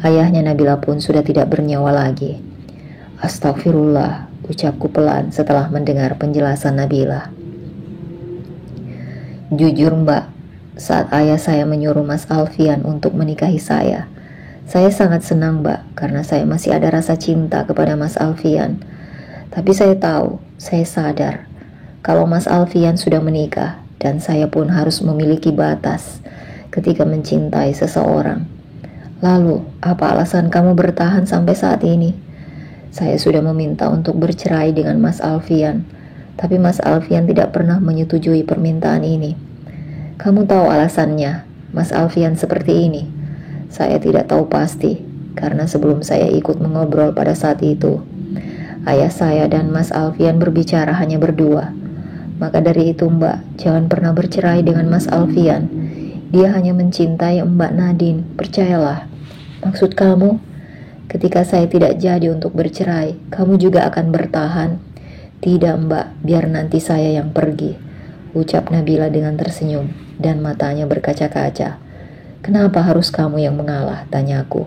ayahnya Nabila pun sudah tidak bernyawa lagi. "Astagfirullah," ucapku pelan setelah mendengar penjelasan Nabila. "Jujur Mbak, saat ayah saya menyuruh Mas Alfian untuk menikahi saya sangat senang Mbak, karena saya masih ada rasa cinta kepada Mas Alfian. Tapi saya sadar kalau Mas Alfian sudah menikah dan saya pun harus memiliki batas ketika mencintai seseorang. Lalu, apa alasan kamu bertahan sampai saat ini? Saya sudah meminta untuk bercerai dengan Mas Alfian, tapi Mas Alfian tidak pernah menyetujui permintaan ini. Kamu tahu alasannya, Mas Alfian seperti ini? Saya tidak tahu pasti, karena sebelum saya ikut mengobrol pada saat itu, ayah saya dan Mas Alfian berbicara hanya berdua. Maka dari itu Mbak, jangan pernah bercerai dengan Mas Alfian. Dia hanya mencintai Mbak Nadine, percayalah. Maksud kamu, ketika saya tidak jadi untuk bercerai, kamu juga akan bertahan? Tidak Mbak, biar nanti saya yang pergi, ucap Nabila dengan tersenyum dan matanya berkaca-kaca. Kenapa harus kamu yang mengalah, tanyaku.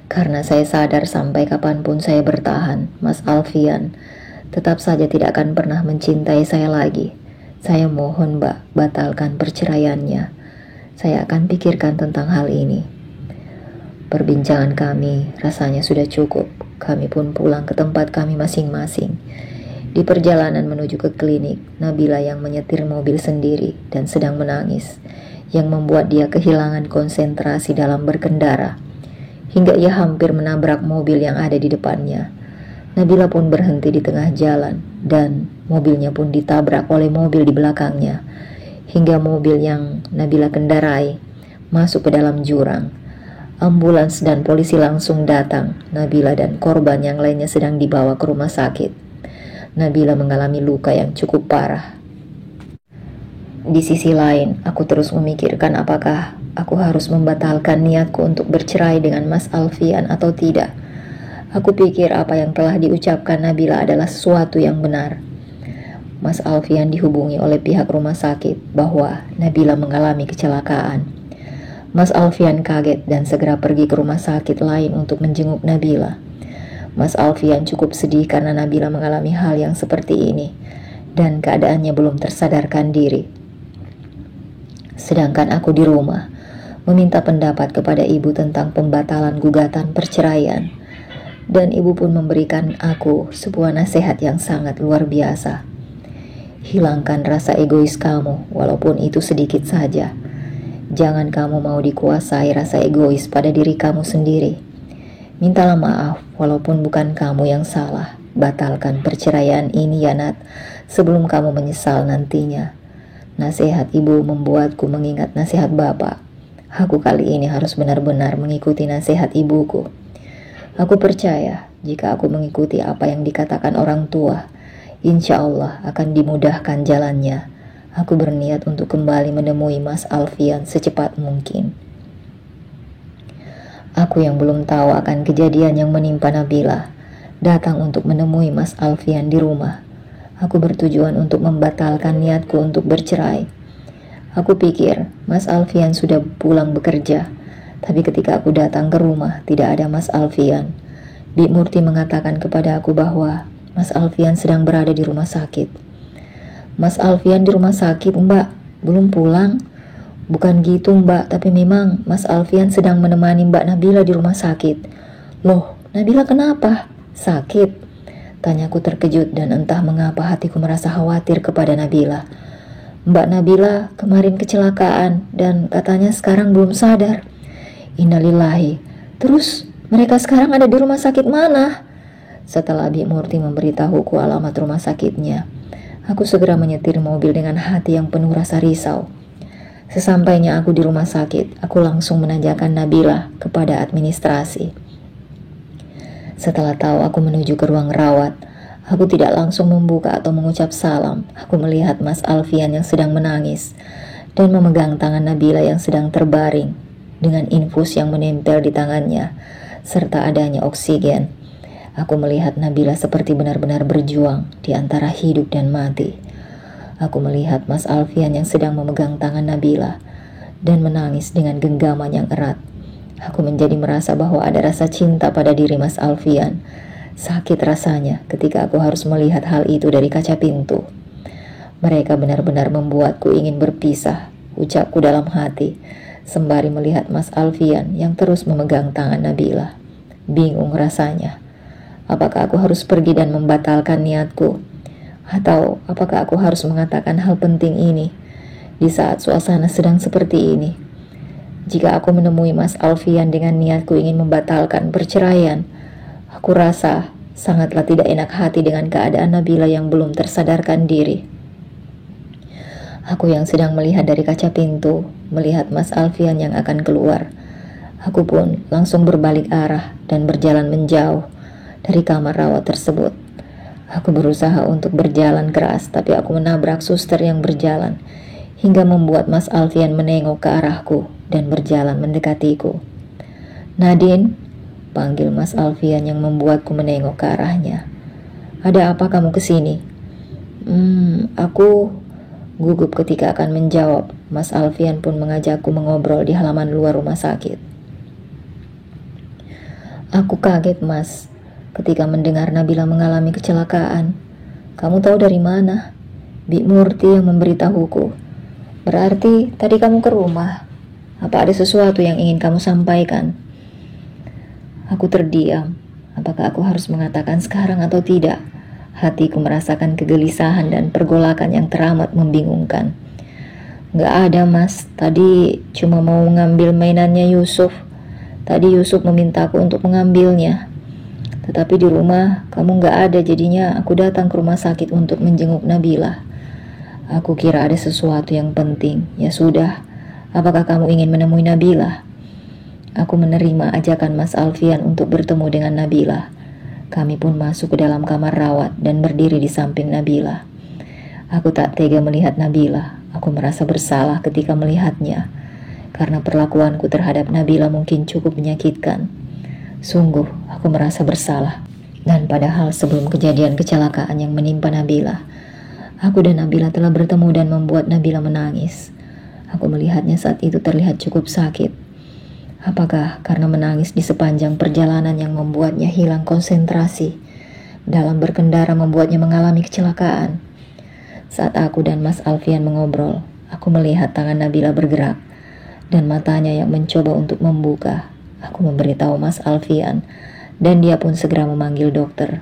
Karena saya sadar sampai kapanpun saya bertahan, Mas Alfian tetap saja tidak akan pernah mencintai saya lagi. Saya mohon Mbak, batalkan perceraiannya. Saya akan pikirkan tentang hal ini. Perbincangan kami rasanya sudah cukup. Kami pun pulang ke tempat kami masing-masing. Di perjalanan menuju ke klinik, Nabila yang menyetir mobil sendiri dan sedang menangis, yang membuat dia kehilangan konsentrasi dalam berkendara, hingga ia hampir menabrak mobil yang ada di depannya. Nabila pun berhenti di tengah jalan dan mobilnya pun ditabrak oleh mobil di belakangnya, hingga mobil yang Nabila kendarai masuk ke dalam jurang. Ambulans dan polisi langsung datang. Nabila dan korban yang lainnya sedang dibawa ke rumah sakit. Nabila mengalami luka yang cukup parah. Di sisi lain, aku terus memikirkan apakah aku harus membatalkan niatku untuk bercerai dengan Mas Alfian atau tidak. Aku pikir apa yang telah diucapkan Nabila adalah sesuatu yang benar. Mas Alfian dihubungi oleh pihak rumah sakit bahwa Nabila mengalami kecelakaan. Mas Alfian kaget dan segera pergi ke rumah sakit lain untuk menjenguk Nabila. Mas Alfian cukup sedih karena Nabila mengalami hal yang seperti ini dan keadaannya belum tersadarkan diri. Sedangkan aku di rumah meminta pendapat kepada ibu tentang pembatalan gugatan perceraian, dan ibu pun memberikan aku sebuah nasihat yang sangat luar biasa. Hilangkan rasa egois kamu, walaupun itu sedikit saja. Jangan kamu mau dikuasai rasa egois pada diri kamu sendiri. Mintalah maaf walaupun bukan kamu yang salah. Batalkan perceraian ini ya Nat, sebelum kamu menyesal nantinya. Nasihat ibu membuatku mengingat nasihat bapak. Aku kali ini harus benar-benar mengikuti nasihat ibuku. Aku percaya jika aku mengikuti apa yang dikatakan orang tua, insya Allah akan dimudahkan jalannya. Aku berniat untuk kembali menemui Mas Alfian secepat mungkin. Aku yang belum tahu akan kejadian yang menimpa Nabila, datang untuk menemui Mas Alfian di rumah. Aku bertujuan untuk membatalkan niatku untuk bercerai. Aku pikir Mas Alfian sudah pulang bekerja, tapi ketika aku datang ke rumah tidak ada Mas Alfian. Bi Murti mengatakan kepada aku bahwa Mas Alfian sedang berada di rumah sakit. Mas Alfian di rumah sakit Mbak, belum pulang? Bukan gitu Mbak, tapi memang Mas Alfian sedang menemani Mbak Nabila di rumah sakit. Loh, Nabila kenapa? Sakit? Tanyaku terkejut dan entah mengapa hatiku merasa khawatir kepada Nabila. Mbak Nabila kemarin kecelakaan dan katanya sekarang belum sadar. Innalillahi. Terus mereka sekarang ada di rumah sakit mana? Setelah Bi Murti memberitahuku alamat rumah sakitnya, aku segera menyetir mobil dengan hati yang penuh rasa risau. Sesampainya aku di rumah sakit, aku langsung menanyakan Nabila kepada administrasi. Setelah tahu aku menuju ke ruang rawat, aku tidak langsung membuka atau mengucap salam. Aku melihat Mas Alfian yang sedang menangis dan memegang tangan Nabila yang sedang terbaring dengan infus yang menempel di tangannya serta adanya oksigen. Aku melihat Nabila seperti benar-benar berjuang di antara hidup dan mati. Aku melihat Mas Alfian yang sedang memegang tangan Nabila dan menangis dengan genggaman yang erat. Aku menjadi merasa bahwa ada rasa cinta pada diri Mas Alfian. Sakit rasanya ketika aku harus melihat hal itu dari kaca pintu. Mereka benar-benar membuatku ingin berpisah, ucapku dalam hati, sembari melihat Mas Alfian yang terus memegang tangan Nabila. Bingung rasanya. Apakah aku harus pergi dan membatalkan niatku? Atau apakah aku harus mengatakan hal penting ini di saat suasana sedang seperti ini? Jika aku menemui Mas Alfian dengan niatku ingin membatalkan perceraian, aku rasa sangatlah tidak enak hati dengan keadaan Nabila yang belum tersadarkan diri. Aku yang sedang melihat dari kaca pintu, melihat Mas Alfian yang akan keluar. Aku pun langsung berbalik arah dan berjalan menjauh dari kamar rawat tersebut. Aku berusaha untuk berjalan keras, tapi aku menabrak suster yang berjalan, hingga membuat Mas Alfian menengok ke arahku dan berjalan mendekatiku. "Nadine," panggil Mas Alfian yang membuatku menengok ke arahnya. "Ada apa kamu kesini?" Aku gugup ketika akan menjawab. Mas Alfian pun mengajakku mengobrol di halaman luar rumah sakit. "Aku kaget, Mas, ketika mendengar Nabila mengalami kecelakaan. Kamu tahu dari mana?" "Bi Murti yang memberitahuku." "Berarti tadi kamu ke rumah. Apa ada sesuatu yang ingin kamu sampaikan?" Aku terdiam. Apakah aku harus mengatakan sekarang atau tidak? Hatiku merasakan kegelisahan dan pergolakan yang teramat membingungkan. "Gak ada, Mas. Tadi cuma mau ngambil mainannya Yusuf. Tadi Yusuf memintaku untuk mengambilnya. Tetapi di rumah kamu gak ada, jadinya aku datang ke rumah sakit untuk menjenguk Nabila. Aku kira ada sesuatu yang penting. Ya sudah, apakah kamu ingin menemui Nabila?" Aku menerima ajakan Mas Alfian untuk bertemu dengan Nabila. Kami pun masuk ke dalam kamar rawat dan berdiri di samping Nabila. Aku tak tega melihat Nabila. Aku merasa bersalah ketika melihatnya, karena perlakuanku terhadap Nabila mungkin cukup menyakitkan. Sungguh, aku merasa bersalah. Dan padahal sebelum kejadian kecelakaan yang menimpa Nabila, aku dan Nabila telah bertemu dan membuat Nabila menangis. Aku melihatnya saat itu terlihat cukup sakit. Apakah karena menangis di sepanjang perjalanan yang membuatnya hilang konsentrasi dalam berkendara membuatnya mengalami kecelakaan? Saat aku dan Mas Alfian mengobrol, aku melihat tangan Nabila bergerak dan matanya yang mencoba untuk membuka. Aku memberitahu Mas Alfian dan dia pun segera memanggil dokter.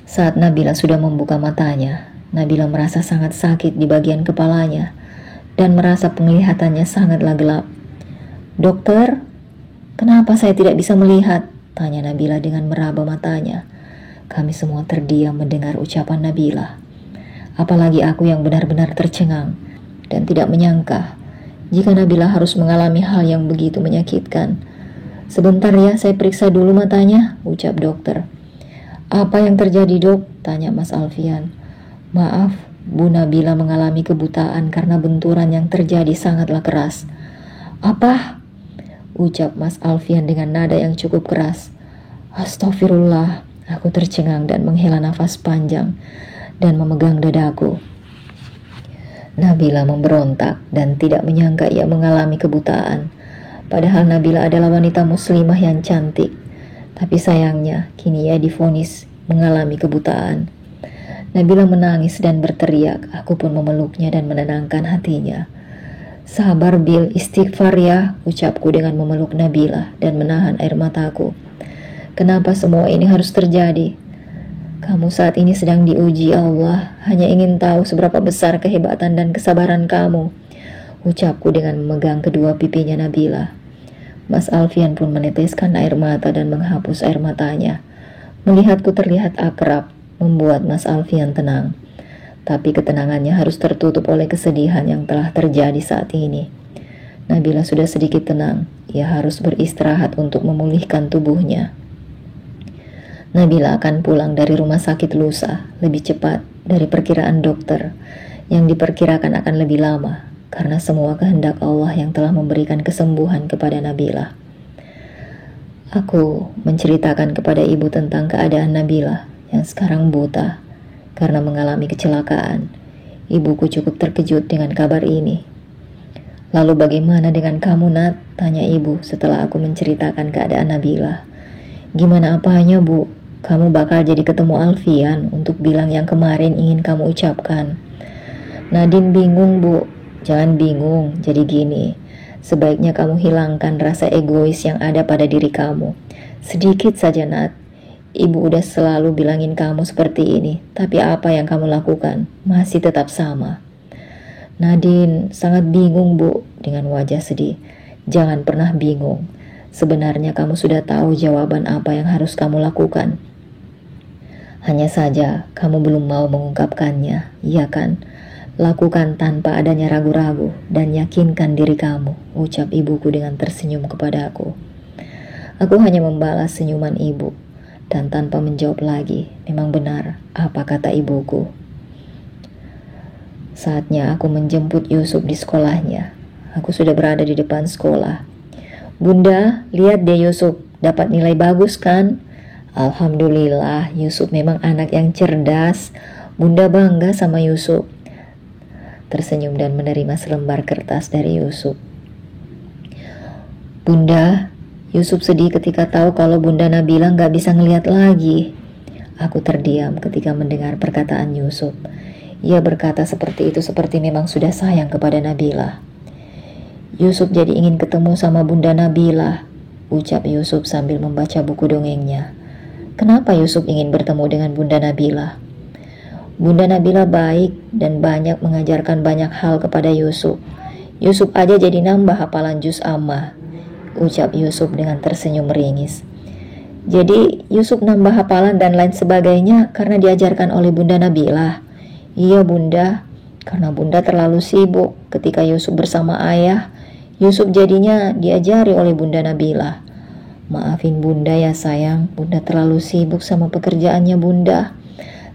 Saat Nabila sudah membuka matanya, Nabila merasa sangat sakit di bagian kepalanya dan merasa penglihatannya sangatlah gelap. "Dokter, kenapa saya tidak bisa melihat?" tanya Nabila dengan meraba matanya. Kami semua terdiam mendengar ucapan Nabila. Apalagi aku yang benar-benar tercengang dan tidak menyangka jika Nabila harus mengalami hal yang begitu menyakitkan. "Sebentar ya, saya periksa dulu matanya," ucap dokter. "Apa yang terjadi, Dok?" tanya Mas Alfian. "Maaf, Bu Nabila mengalami kebutaan karena benturan yang terjadi sangatlah keras." "Apa?" ucap Mas Alfian dengan nada yang cukup keras. "Astagfirullah." Aku tercengang dan menghela nafas panjang dan memegang dadaku. Nabila memberontak dan tidak menyangka ia mengalami kebutaan. Padahal Nabila adalah wanita muslimah yang cantik. Tapi sayangnya kini ia divonis mengalami kebutaan. Nabila menangis dan berteriak. Aku pun memeluknya dan menenangkan hatinya. "Sabar Bil, istighfar ya," ucapku dengan memeluk Nabila dan menahan air mataku. "Kenapa semua ini harus terjadi? Kamu saat ini sedang diuji Allah. Hanya ingin tahu seberapa besar kehebatan dan kesabaran kamu," ucapku dengan memegang kedua pipinya Nabila. Mas Alfian pun meneteskan air mata dan menghapus air matanya. Melihatku terlihat akrab membuat Mas Alfian tenang, tapi ketenangannya harus tertutup oleh kesedihan yang telah terjadi saat ini. Nabila sudah sedikit tenang, ia harus beristirahat untuk memulihkan tubuhnya. Nabila akan pulang dari rumah sakit lusa lebih cepat dari perkiraan dokter yang diperkirakan akan lebih lama, karena semua kehendak Allah yang telah memberikan kesembuhan kepada Nabila. Aku menceritakan kepada ibu tentang keadaan Nabila yang sekarang buta karena mengalami kecelakaan. Ibuku cukup terkejut dengan kabar ini. "Lalu bagaimana dengan kamu, Nat?" tanya ibu setelah aku menceritakan keadaan Nabila. "Gimana apanya, Bu? Kamu bakal jadi ketemu Alfian untuk bilang yang kemarin ingin kamu ucapkan." "Nadine bingung, Bu." "Jangan bingung, jadi gini. Sebaiknya kamu hilangkan rasa egois yang ada pada diri kamu. Sedikit saja, Nat. Ibu udah selalu bilangin kamu seperti ini, tapi apa yang kamu lakukan masih tetap sama." Nadine sangat bingung, Bu, dengan wajah sedih. Jangan pernah bingung. Sebenarnya kamu sudah tahu jawaban apa yang harus kamu lakukan. Hanya saja kamu belum mau mengungkapkannya, iya kan? Lakukan tanpa adanya ragu-ragu dan yakinkan diri kamu, ucap ibuku dengan tersenyum kepadaku. Aku hanya membalas senyuman ibu dan tanpa menjawab lagi. Memang benar apa kata ibuku. Saatnya aku menjemput Yusuf di sekolahnya. Aku sudah berada di depan sekolah. Bunda, lihat deh Yusuf, dapat nilai bagus kan? Alhamdulillah, Yusuf memang anak yang cerdas. Bunda bangga sama Yusuf. Tersenyum dan menerima selembar kertas dari Yusuf. Bunda, Yusuf sedih ketika tahu kalau Bunda Nabila gak bisa ngelihat lagi. Aku terdiam ketika mendengar perkataan Yusuf. Ia berkata seperti itu seperti memang sudah sayang kepada Nabila. Yusuf jadi ingin ketemu sama Bunda Nabila, ucap Yusuf sambil membaca buku dongengnya. Kenapa Yusuf ingin bertemu dengan Bunda Nabila? Bunda Nabila baik dan banyak mengajarkan banyak hal kepada Yusuf. Yusuf aja jadi nambah hafalan juz amma, ucap Yusuf dengan tersenyum meringis. Jadi Yusuf nambah hafalan dan lain sebagainya karena diajarkan oleh Bunda Nabila. Iya Bunda, karena Bunda terlalu sibuk ketika Yusuf bersama ayah. Yusuf jadinya diajari oleh Bunda Nabila. Maafin Bunda ya sayang, Bunda terlalu sibuk sama pekerjaannya Bunda.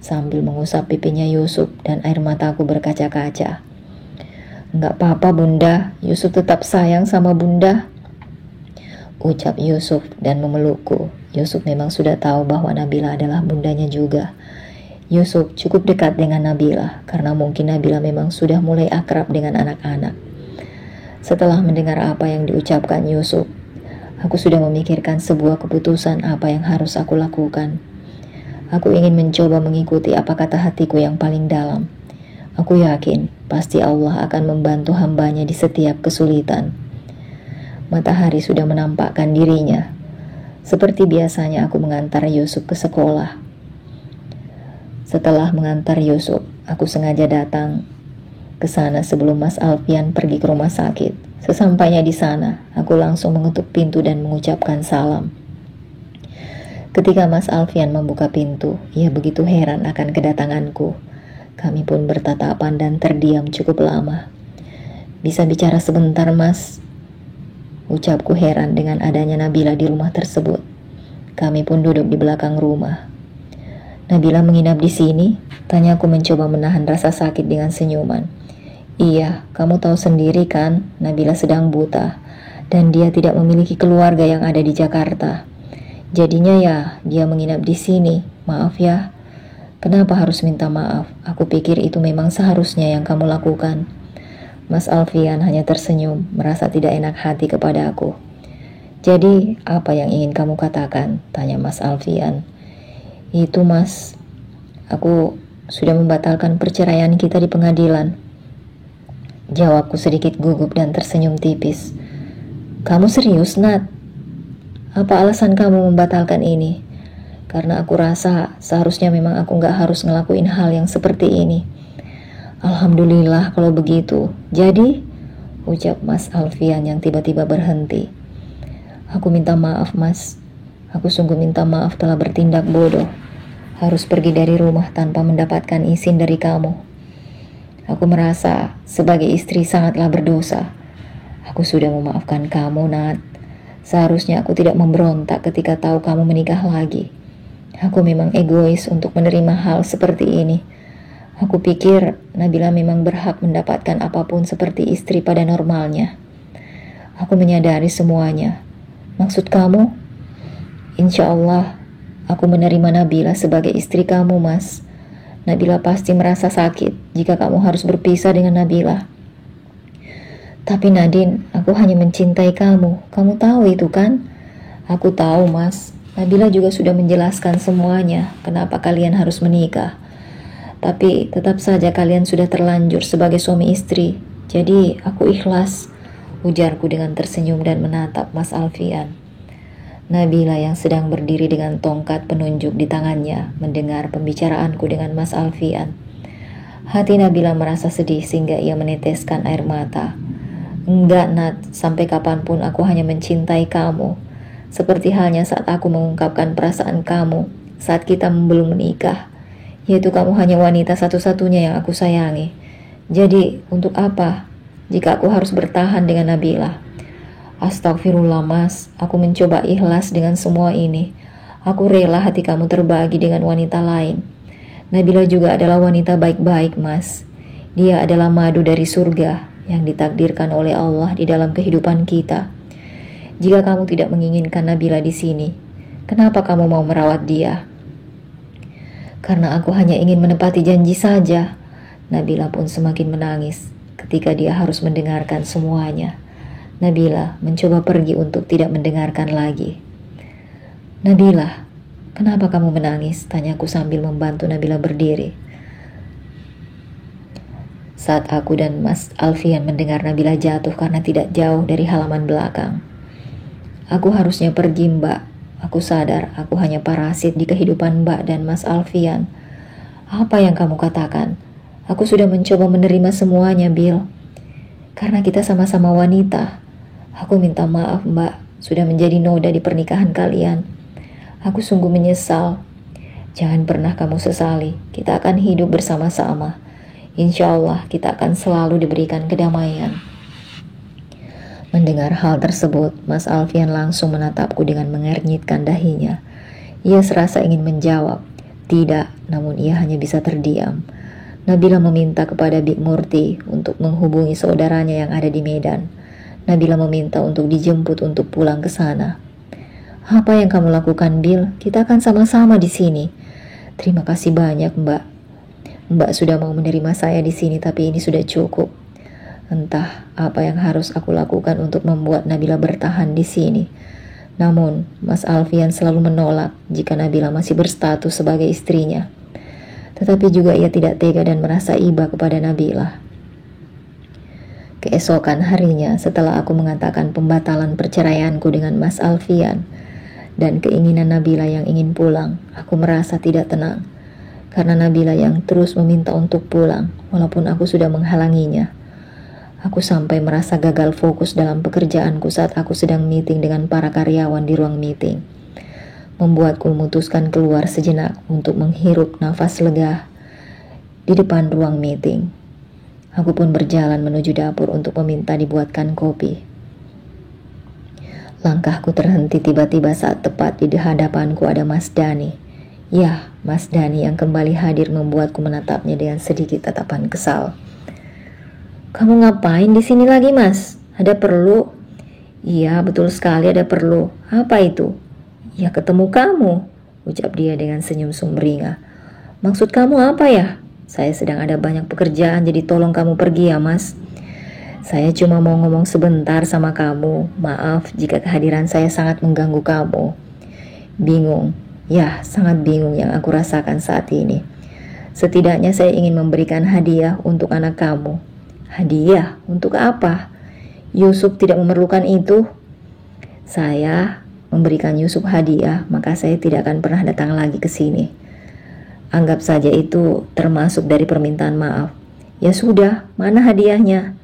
Sambil mengusap pipinya Yusuf dan air mataku berkaca-kaca. Enggak apa-apa Bunda, Yusuf tetap sayang sama Bunda, ucap Yusuf dan memelukku. Yusuf memang sudah tahu bahwa Nabila adalah bundanya juga. Yusuf cukup dekat dengan Nabila karena mungkin Nabila memang sudah mulai akrab dengan anak-anak. Setelah mendengar apa yang diucapkan Yusuf, aku sudah memikirkan sebuah keputusan apa yang harus aku lakukan. Aku ingin mencoba mengikuti apa kata hatiku yang paling dalam. Aku yakin pasti Allah akan membantu hambanya di setiap kesulitan. Matahari sudah menampakkan dirinya. Seperti biasanya aku mengantar Yusuf ke sekolah. Setelah mengantar Yusuf, aku sengaja datang ke sana sebelum Mas Alfian pergi ke rumah sakit. Sesampainya di sana, aku langsung mengetuk pintu dan mengucapkan salam. Ketika Mas Alfian membuka pintu, ia begitu heran akan kedatanganku. Kami pun bertatapan dan terdiam cukup lama. Bisa bicara sebentar, Mas? Ucapku heran dengan adanya Nabila di rumah tersebut. Kami pun duduk di belakang rumah. Nabila menginap di sini? Tanyaku mencoba menahan rasa sakit dengan senyuman. Iya, kamu tahu sendiri kan, Nabila sedang buta dan dia tidak memiliki keluarga yang ada di Jakarta. Jadinya ya, dia menginap di sini. Maaf ya. Kenapa harus minta maaf? Aku pikir itu memang seharusnya yang kamu lakukan. Mas Alfian hanya tersenyum, merasa tidak enak hati kepada aku. Jadi, apa yang ingin kamu katakan? Tanya Mas Alfian. Itu Mas, aku sudah membatalkan perceraian kita di pengadilan. Jawabku sedikit gugup dan tersenyum tipis. Kamu serius, Nat? Apa alasan kamu membatalkan ini? Karena aku rasa seharusnya memang aku gak harus ngelakuin hal yang seperti ini. Alhamdulillah kalau begitu. Jadi, ucap Mas Alfian yang tiba-tiba berhenti. Aku minta maaf Mas. Aku sungguh minta maaf telah bertindak bodoh. Harus pergi dari rumah tanpa mendapatkan izin dari kamu. Aku merasa sebagai istri sangatlah berdosa. Aku sudah memaafkan kamu, Nat. Seharusnya aku tidak memberontak ketika tahu kamu menikah lagi. Aku memang egois untuk menerima hal seperti ini. Aku pikir Nabila memang berhak mendapatkan apapun seperti istri pada normalnya. Aku menyadari semuanya. Maksud kamu? Insya Allah, aku menerima Nabila sebagai istri kamu, Mas. Nabila pasti merasa sakit jika kamu harus berpisah dengan Nabila. Tapi Nadine, aku hanya mencintai kamu. Kamu tahu itu kan? Aku tahu, Mas. Nabila juga sudah menjelaskan semuanya kenapa kalian harus menikah. Tapi tetap saja kalian sudah terlanjur sebagai suami istri. Jadi aku ikhlas, ujarku dengan tersenyum dan menatap Mas Alfian. Nabila yang sedang berdiri dengan tongkat penunjuk di tangannya mendengar pembicaraanku dengan Mas Alfian. Hati Nabila merasa sedih sehingga ia meneteskan air mata. Enggak Nat, sampai kapanpun aku hanya mencintai kamu. Seperti halnya saat aku mengungkapkan perasaan kamu saat kita belum menikah. Yaitu kamu hanya wanita satu-satunya yang aku sayangi. Jadi untuk apa jika aku harus bertahan dengan Nabila? Astagfirullah mas, aku mencoba ikhlas dengan semua ini. Aku rela hati kamu terbagi dengan wanita lain. Nabila juga adalah wanita baik-baik mas. Dia adalah madu dari surga yang ditakdirkan oleh Allah di dalam kehidupan kita. Jika kamu tidak menginginkan Nabila di sini, kenapa kamu mau merawat dia? Karena aku hanya ingin menepati janji saja. Nabila pun semakin menangis ketika dia harus mendengarkan semuanya. Nabila mencoba pergi untuk tidak mendengarkan lagi. Nabila, kenapa kamu menangis? Tanyaku sambil membantu Nabila berdiri. Saat aku dan Mas Alfian mendengar Nabila jatuh karena tidak jauh dari halaman belakang. Aku harusnya pergi mbak. Aku sadar aku hanya parasit di kehidupan mbak dan Mas Alfian. Apa yang kamu katakan? Aku sudah mencoba menerima semuanya, Bill. Karena kita sama-sama wanita. Aku minta maaf mbak, sudah menjadi noda di pernikahan kalian. Aku sungguh menyesal. Jangan pernah kamu sesali, kita akan hidup bersama-sama. Insya Allah kita akan selalu diberikan kedamaian. Mendengar hal tersebut, Mas Alfian langsung menatapku dengan mengernyitkan dahinya. Ia serasa ingin menjawab, tidak, namun ia hanya bisa terdiam. Nabila meminta kepada Bik Murti untuk menghubungi saudaranya yang ada di Medan. Nabila meminta untuk dijemput untuk pulang ke sana. Apa yang kamu lakukan, Bill? Kita akan sama-sama di sini. Terima kasih banyak, Mbak. Mbak sudah mau menerima saya di sini, tapi ini sudah cukup. Entah apa yang harus aku lakukan untuk membuat Nabila bertahan di sini. Namun, Mas Alfian selalu menolak jika Nabila masih berstatus sebagai istrinya. Tetapi juga ia tidak tega dan merasa iba kepada Nabila. Keesokan harinya, setelah aku mengatakan pembatalan perceraianku dengan Mas Alfian dan keinginan Nabila yang ingin pulang, aku merasa tidak tenang. Karena Nabila yang terus meminta untuk pulang, walaupun aku sudah menghalanginya. Aku sampai merasa gagal fokus dalam pekerjaanku saat aku sedang meeting dengan para karyawan di ruang meeting. Membuatku memutuskan keluar sejenak untuk menghirup nafas lega di depan ruang meeting. Aku pun berjalan menuju dapur untuk meminta dibuatkan kopi. Langkahku terhenti tiba-tiba saat tepat di hadapanku ada Mas Dani. Ya, Mas Dani yang kembali hadir membuatku menatapnya dengan sedikit tatapan kesal. Kamu ngapain di sini lagi, Mas? Ada perlu? Iya, betul sekali ada perlu. Apa itu? Ya, ketemu kamu, ucap dia dengan senyum sumringah. Maksud kamu apa ya? Saya sedang ada banyak pekerjaan, jadi tolong kamu pergi ya, Mas. Saya cuma mau ngomong sebentar sama kamu. Maaf jika kehadiran saya sangat mengganggu kamu. Bingung. Ya, sangat bingung yang aku rasakan saat ini. Setidaknya saya ingin memberikan hadiah untuk anak kamu. Hadiah? Untuk apa? Yusuf tidak memerlukan itu. Saya memberikan Yusuf hadiah, maka saya tidak akan pernah datang lagi ke sini. Anggap saja itu termasuk dari permintaan maaf. Ya sudah, mana hadiahnya?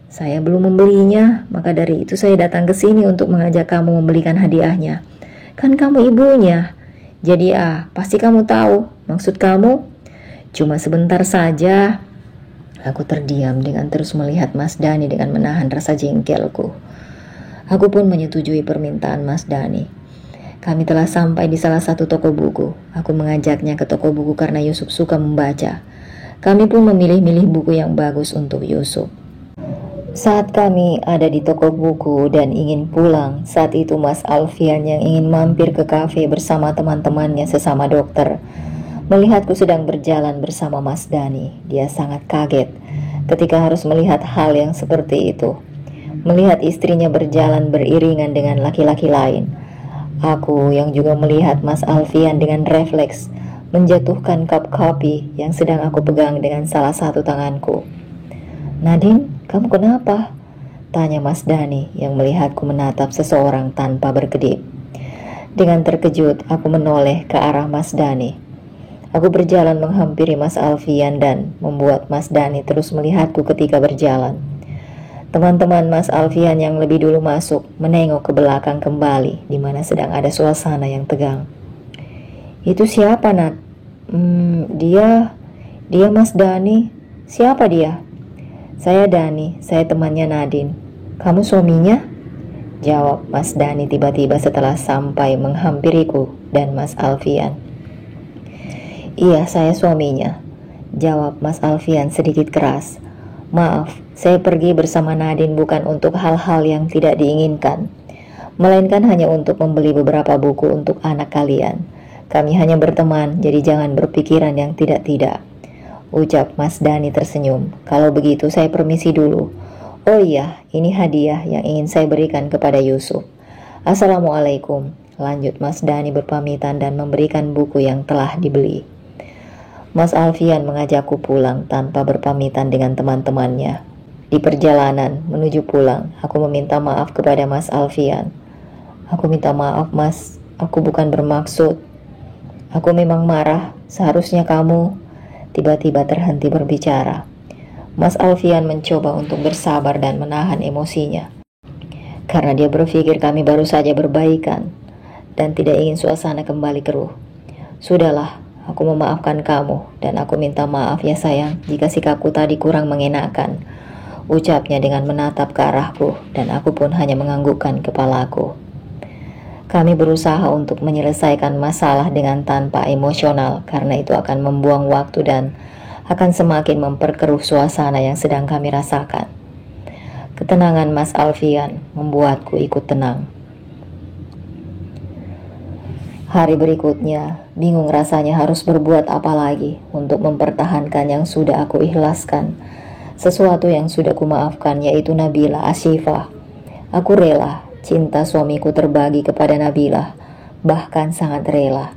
Saya belum membelinya, maka dari itu saya datang ke sini untuk mengajak kamu membelikan hadiahnya. Kan kamu ibunya. Jadi pasti kamu tahu maksud kamu. Cuma sebentar saja. Aku terdiam dengan terus melihat Mas Dani dengan menahan rasa jengkelku. Aku pun menyetujui permintaan Mas Dani. Kami telah sampai di salah satu toko buku. Aku mengajaknya ke toko buku karena Yusuf suka membaca. Kami pun memilih-milih buku yang bagus untuk Yusuf. Saat kami ada di toko buku dan ingin pulang, saat itu Mas Alfian yang ingin mampir ke kafe bersama teman-temannya sesama dokter, melihatku sedang berjalan bersama Mas Dani. Dia sangat kaget ketika harus melihat hal yang seperti itu. Melihat istrinya berjalan beriringan dengan laki-laki lain. Aku yang juga melihat Mas Alfian dengan refleks menjatuhkan cup kopi yang sedang aku pegang dengan salah satu tanganku. Nadine, kamu kenapa? Tanya Mas Dani yang melihatku menatap seseorang tanpa berkedip. Dengan terkejut, aku menoleh ke arah Mas Dani. Aku berjalan menghampiri Mas Alfian dan membuat Mas Dani terus melihatku ketika berjalan. Teman-teman Mas Alfian yang lebih dulu masuk menengok ke belakang kembali, di mana sedang ada suasana yang tegang. Itu siapa, Nat? Dia Mas Dani. Siapa dia? Saya Dani, saya temannya Nadine. Kamu suaminya? Jawab Mas Dani tiba-tiba setelah sampai menghampiriku dan Mas Alfian. Iya, saya suaminya, jawab Mas Alfian sedikit keras. Maaf, saya pergi bersama Nadine bukan untuk hal-hal yang tidak diinginkan, melainkan hanya untuk membeli beberapa buku untuk anak kalian. Kami hanya berteman, jadi jangan berpikiran yang tidak-tidak, ucap Mas Dani tersenyum. Kalau begitu saya permisi dulu. Oh iya, ini hadiah yang ingin saya berikan kepada Yusuf. Assalamualaikum, lanjut Mas Dani berpamitan dan memberikan buku yang telah dibeli. Mas Alfian mengajakku pulang tanpa berpamitan dengan teman-temannya. Di perjalanan menuju pulang, aku meminta maaf kepada Mas Alfian. Aku minta maaf, Mas. Aku bukan bermaksud. Aku memang marah. Seharusnya kamu tiba-tiba terhenti berbicara. Mas Alfian mencoba untuk bersabar dan menahan emosinya, karena dia berpikir kami baru saja berbaikan dan tidak ingin suasana kembali keruh. Sudahlah, aku memaafkan kamu dan aku minta maaf ya sayang jika sikapku tadi kurang mengenakan, ucapnya dengan menatap ke arahku dan aku pun hanya menganggukkan kepalaku. Kami berusaha untuk menyelesaikan masalah dengan tanpa emosional karena itu akan membuang waktu dan akan semakin memperkeruh suasana yang sedang kami rasakan. Ketenangan Mas Alfian membuatku ikut tenang. Hari berikutnya, bingung rasanya harus berbuat apa lagi untuk mempertahankan yang sudah aku ikhlaskan. Sesuatu yang sudah kumaafkan yaitu Nabila Ashifah. Aku rela, cinta suamiku terbagi kepada Nabila, bahkan sangat rela.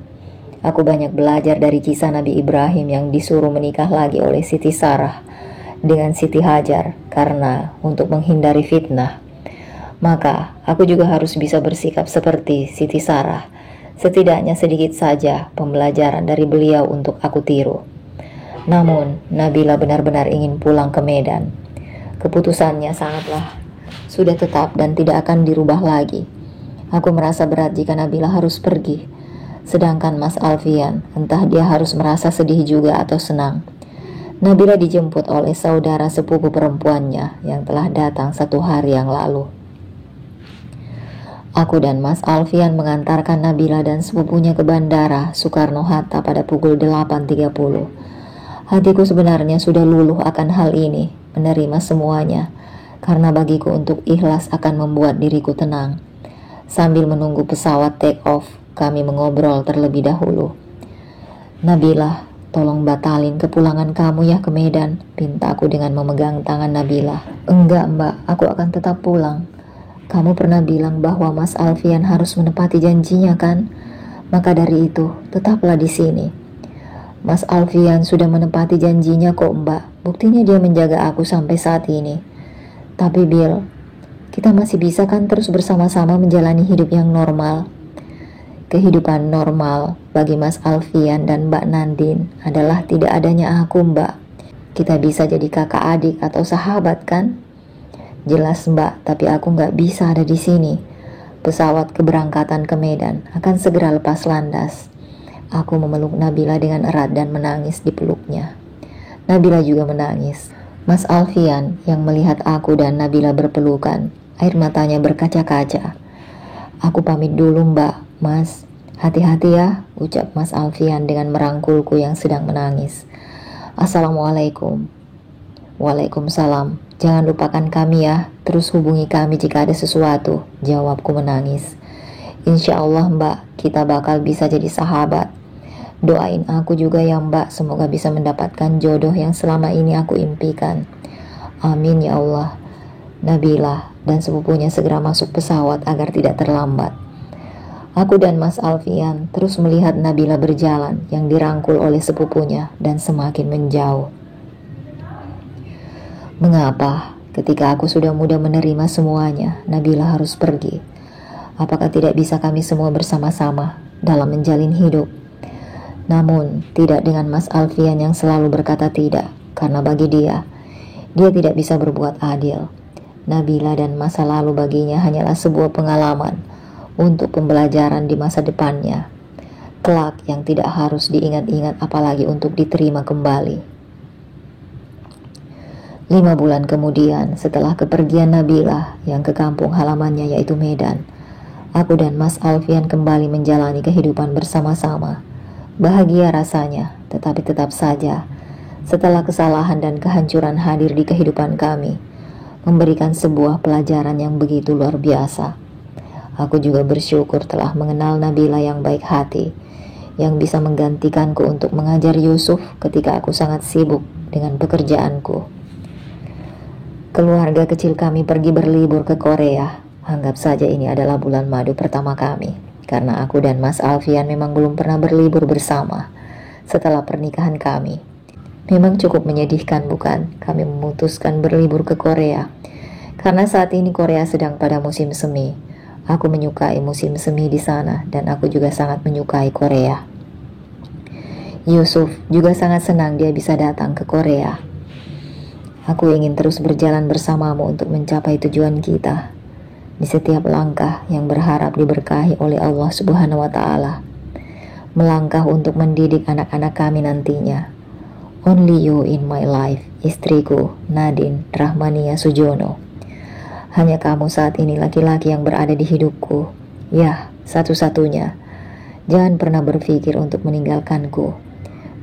Aku banyak belajar dari kisah Nabi Ibrahim yang disuruh menikah lagi oleh Siti Sarah dengan Siti Hajar karena untuk menghindari fitnah. Maka aku juga harus bisa bersikap seperti Siti Sarah. Setidaknya sedikit saja pembelajaran dari beliau untuk aku tiru. Namun Nabila benar-benar ingin pulang ke Medan. Keputusannya sudah tetap dan tidak akan dirubah lagi. Aku merasa berat jika Nabila harus pergi. Sedangkan Mas Alfian, entah dia harus merasa sedih juga atau senang. Nabila dijemput oleh saudara sepupu perempuannya yang telah datang 1 hari yang lalu. Aku dan Mas Alfian mengantarkan Nabila dan sepupunya ke bandara Soekarno-Hatta pada pukul 8.30. Hatiku sebenarnya sudah luluh akan hal ini, menerima semuanya, karena bagiku untuk ikhlas akan membuat diriku tenang. Sambil menunggu pesawat take off, kami mengobrol terlebih dahulu. Nabila, tolong batalin kepulangan kamu ya ke Medan, pintaku dengan memegang tangan Nabila. Enggak mbak, aku akan tetap pulang. Kamu pernah bilang bahwa Mas Alfian harus menepati janjinya kan? Maka dari itu, tetaplah di sini. Mas Alfian sudah menepati janjinya kok mbak, buktinya dia menjaga aku sampai saat ini. Tapi Bill, kita masih bisa kan terus bersama-sama menjalani hidup yang normal. Kehidupan normal bagi Mas Alfian dan Mbak Nandin adalah tidak adanya aku mbak. Kita bisa jadi kakak adik atau sahabat kan? Jelas mbak, tapi aku gak bisa ada di sini. Pesawat keberangkatan ke Medan akan segera lepas landas. Aku memeluk Nabila dengan erat dan menangis di peluknya. Nabila juga menangis. Mas Alfian yang melihat aku dan Nabila berpelukan, air matanya berkaca-kaca. Aku pamit dulu mbak. Mas, hati-hati ya, ucap Mas Alfian dengan merangkulku yang sedang menangis. Assalamualaikum. Waalaikumsalam. Jangan lupakan kami ya, terus hubungi kami jika ada sesuatu, jawabku menangis. Insya Allah mbak, kita bakal bisa jadi sahabat. Doain aku juga ya mbak, semoga bisa mendapatkan jodoh yang selama ini aku impikan. Amin ya Allah. Nabila dan sepupunya segera masuk pesawat agar tidak terlambat. Aku dan Mas Alfian terus melihat Nabila berjalan yang dirangkul oleh sepupunya dan semakin menjauh. Mengapa ketika aku sudah mudah menerima semuanya, Nabila harus pergi? Apakah tidak bisa kami semua bersama-sama dalam menjalin hidup? Namun tidak dengan Mas Alfian yang selalu berkata tidak, karena bagi dia tidak bisa berbuat adil. Nabila dan masa lalu baginya hanyalah sebuah pengalaman untuk pembelajaran di masa depannya, kelak yang tidak harus diingat-ingat apalagi untuk diterima kembali. 5 bulan kemudian setelah kepergian Nabila yang ke kampung halamannya yaitu Medan, aku dan Mas Alfian kembali menjalani kehidupan bersama-sama. Bahagia rasanya, tetapi tetap saja setelah kesalahan dan kehancuran hadir di kehidupan kami, memberikan sebuah pelajaran yang begitu luar biasa. Aku juga bersyukur telah mengenal Nabila yang baik hati, yang bisa menggantikanku untuk mengajar Yusuf ketika aku sangat sibuk dengan pekerjaanku. Keluarga kecil kami pergi berlibur ke Korea. Anggap saja ini adalah bulan madu pertama kami, karena aku dan Mas Alfian memang belum pernah berlibur bersama setelah pernikahan kami. Memang cukup menyedihkan, bukan? Kami memutuskan berlibur ke Korea karena saat ini Korea sedang pada musim semi. Aku menyukai musim semi di sana dan aku juga sangat menyukai Korea. Yusuf juga sangat senang dia bisa datang ke Korea. Aku ingin terus berjalan bersamamu untuk mencapai tujuan kita di setiap langkah yang berharap diberkahi oleh Allah Subhanahu wa Ta'ala. Melangkah untuk mendidik anak-anak kami nantinya. Only you in my life, istriku Nadine Rahmania Sujono. Hanya kamu saat ini laki-laki yang berada di hidupku. Ya, satu-satunya. Jangan pernah berpikir untuk meninggalkanku.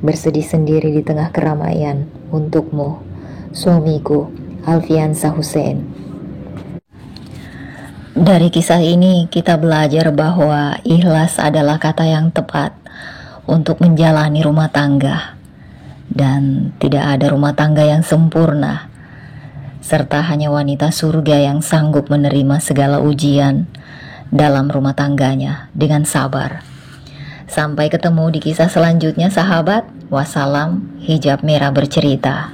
Bersedih sendiri di tengah keramaian untukmu, suamiku Alfiansa Hussein. Dari kisah ini kita belajar bahwa ikhlas adalah kata yang tepat untuk menjalani rumah tangga. Dan tidak ada rumah tangga yang sempurna, serta hanya wanita surga yang sanggup menerima segala ujian dalam rumah tangganya dengan sabar. Sampai ketemu di kisah selanjutnya sahabat. Wassalam, hijab merah bercerita.